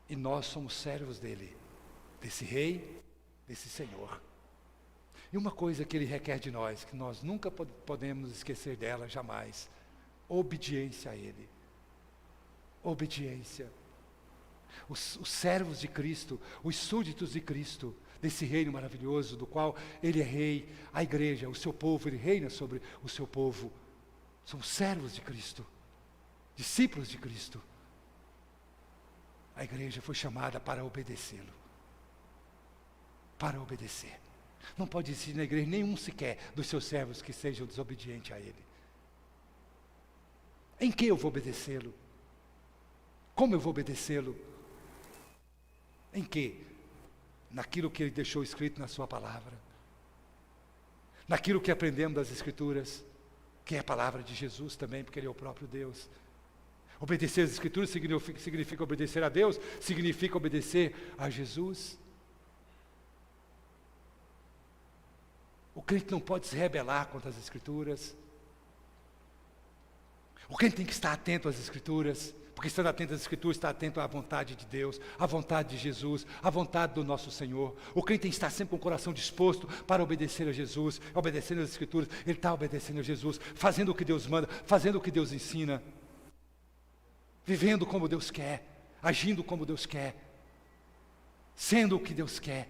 E nós somos servos dele, desse rei, desse Senhor. E uma coisa que ele requer de nós, que nós nunca podemos esquecer dela, jamais: obediência a ele. Obediência. Os servos de Cristo, os súditos de Cristo, desse reino maravilhoso, do qual ele é rei, a igreja, o seu povo, ele reina sobre o seu povo. São servos de Cristo, discípulos de Cristo. A igreja foi chamada para obedecê-lo. Para obedecer. Não pode existir na igreja nenhum sequer dos seus servos que sejam desobedientes a ele. Em que eu vou obedecê-lo? Como eu vou obedecê-lo? Em que? Naquilo que ele deixou escrito na sua palavra. Naquilo que aprendemos das Escrituras, que é a palavra de Jesus também, porque ele é o próprio Deus. Obedecer às Escrituras significa obedecer a Deus, significa obedecer a Jesus. O crente não pode se rebelar contra as Escrituras. O crente tem que estar atento às Escrituras, porque estando atento às Escrituras, está atento à vontade de Deus, à vontade de Jesus, à vontade do nosso Senhor. O crente tem que estar sempre com o coração disposto para obedecer a Jesus, obedecendo às Escrituras. Ele está obedecendo a Jesus, fazendo o que Deus manda, fazendo o que Deus ensina, vivendo como Deus quer, agindo como Deus quer, sendo o que Deus quer.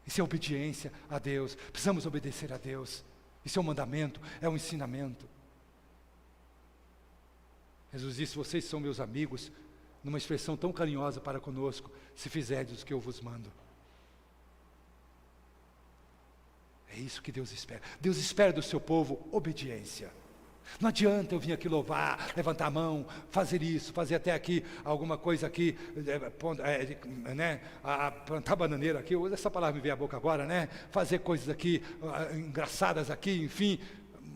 Isso é obediência a Deus. Precisamos obedecer a Deus. Isso é um mandamento, é um ensinamento. Jesus disse: vocês são meus amigos, numa expressão tão carinhosa para conosco, se fizerdes o que eu vos mando. É isso que Deus espera. Deus espera do seu povo obediência. Não adianta eu vir aqui louvar, levantar a mão, fazer isso, fazer até aqui alguma coisa aqui, plantar bananeira aqui, essa palavra me veio à boca agora, né? Fazer coisas aqui, engraçadas aqui, enfim.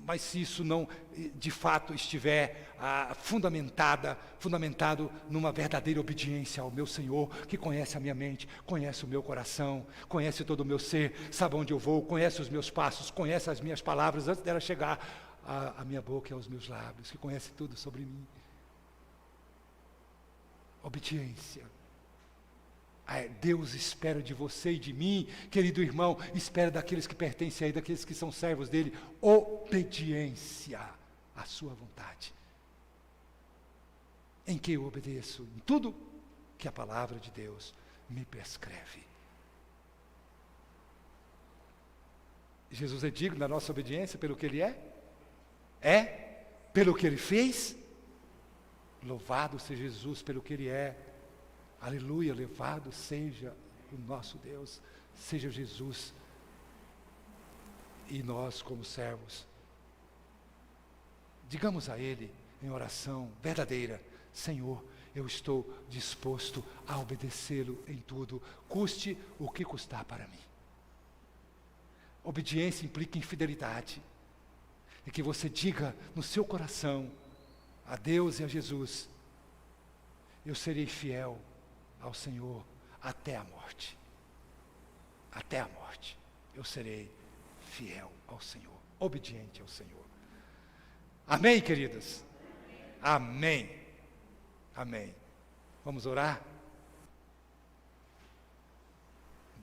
Mas se isso não, de fato, estiver fundamentado numa verdadeira obediência ao meu Senhor, que conhece a minha mente, conhece o meu coração, conhece todo o meu ser, sabe onde eu vou, conhece os meus passos, conhece as minhas palavras antes dela chegar à minha boca e aos meus lábios, que conhece tudo sobre mim. Obediência. Deus espera de você e de mim, querido irmão, espera daqueles que pertencem a Ele, daqueles que são servos dEle, obediência à sua vontade. Em que eu obedeço? Em tudo que a palavra de Deus me prescreve. Jesus é digno da nossa obediência pelo que Ele é? Pelo que Ele fez? Louvado seja Jesus pelo que Ele é. Aleluia, louvado seja o nosso Deus, seja Jesus. E nós, como servos, digamos a Ele em oração verdadeira: Senhor, eu estou disposto a obedecê-lo em tudo, custe o que custar para mim. Obediência implica infidelidade. E que você diga no seu coração a Deus e a Jesus: eu serei fiel ao Senhor até a morte. Até a morte eu serei fiel ao Senhor, obediente ao Senhor. Amém, queridas? Amém. Amém. Vamos orar?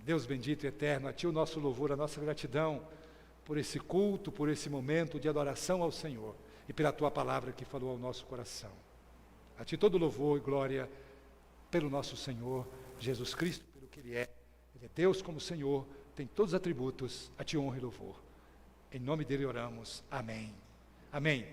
Deus bendito e eterno, a Ti o nosso louvor, a nossa gratidão por esse culto, por esse momento de adoração ao Senhor e pela Tua palavra que falou ao nosso coração. A Ti todo louvor e glória pelo nosso Senhor Jesus Cristo, pelo que Ele é. Ele é Deus como Senhor, tem todos os atributos, a Ti honra e louvor. Em nome dEle oramos. Amém. Amém.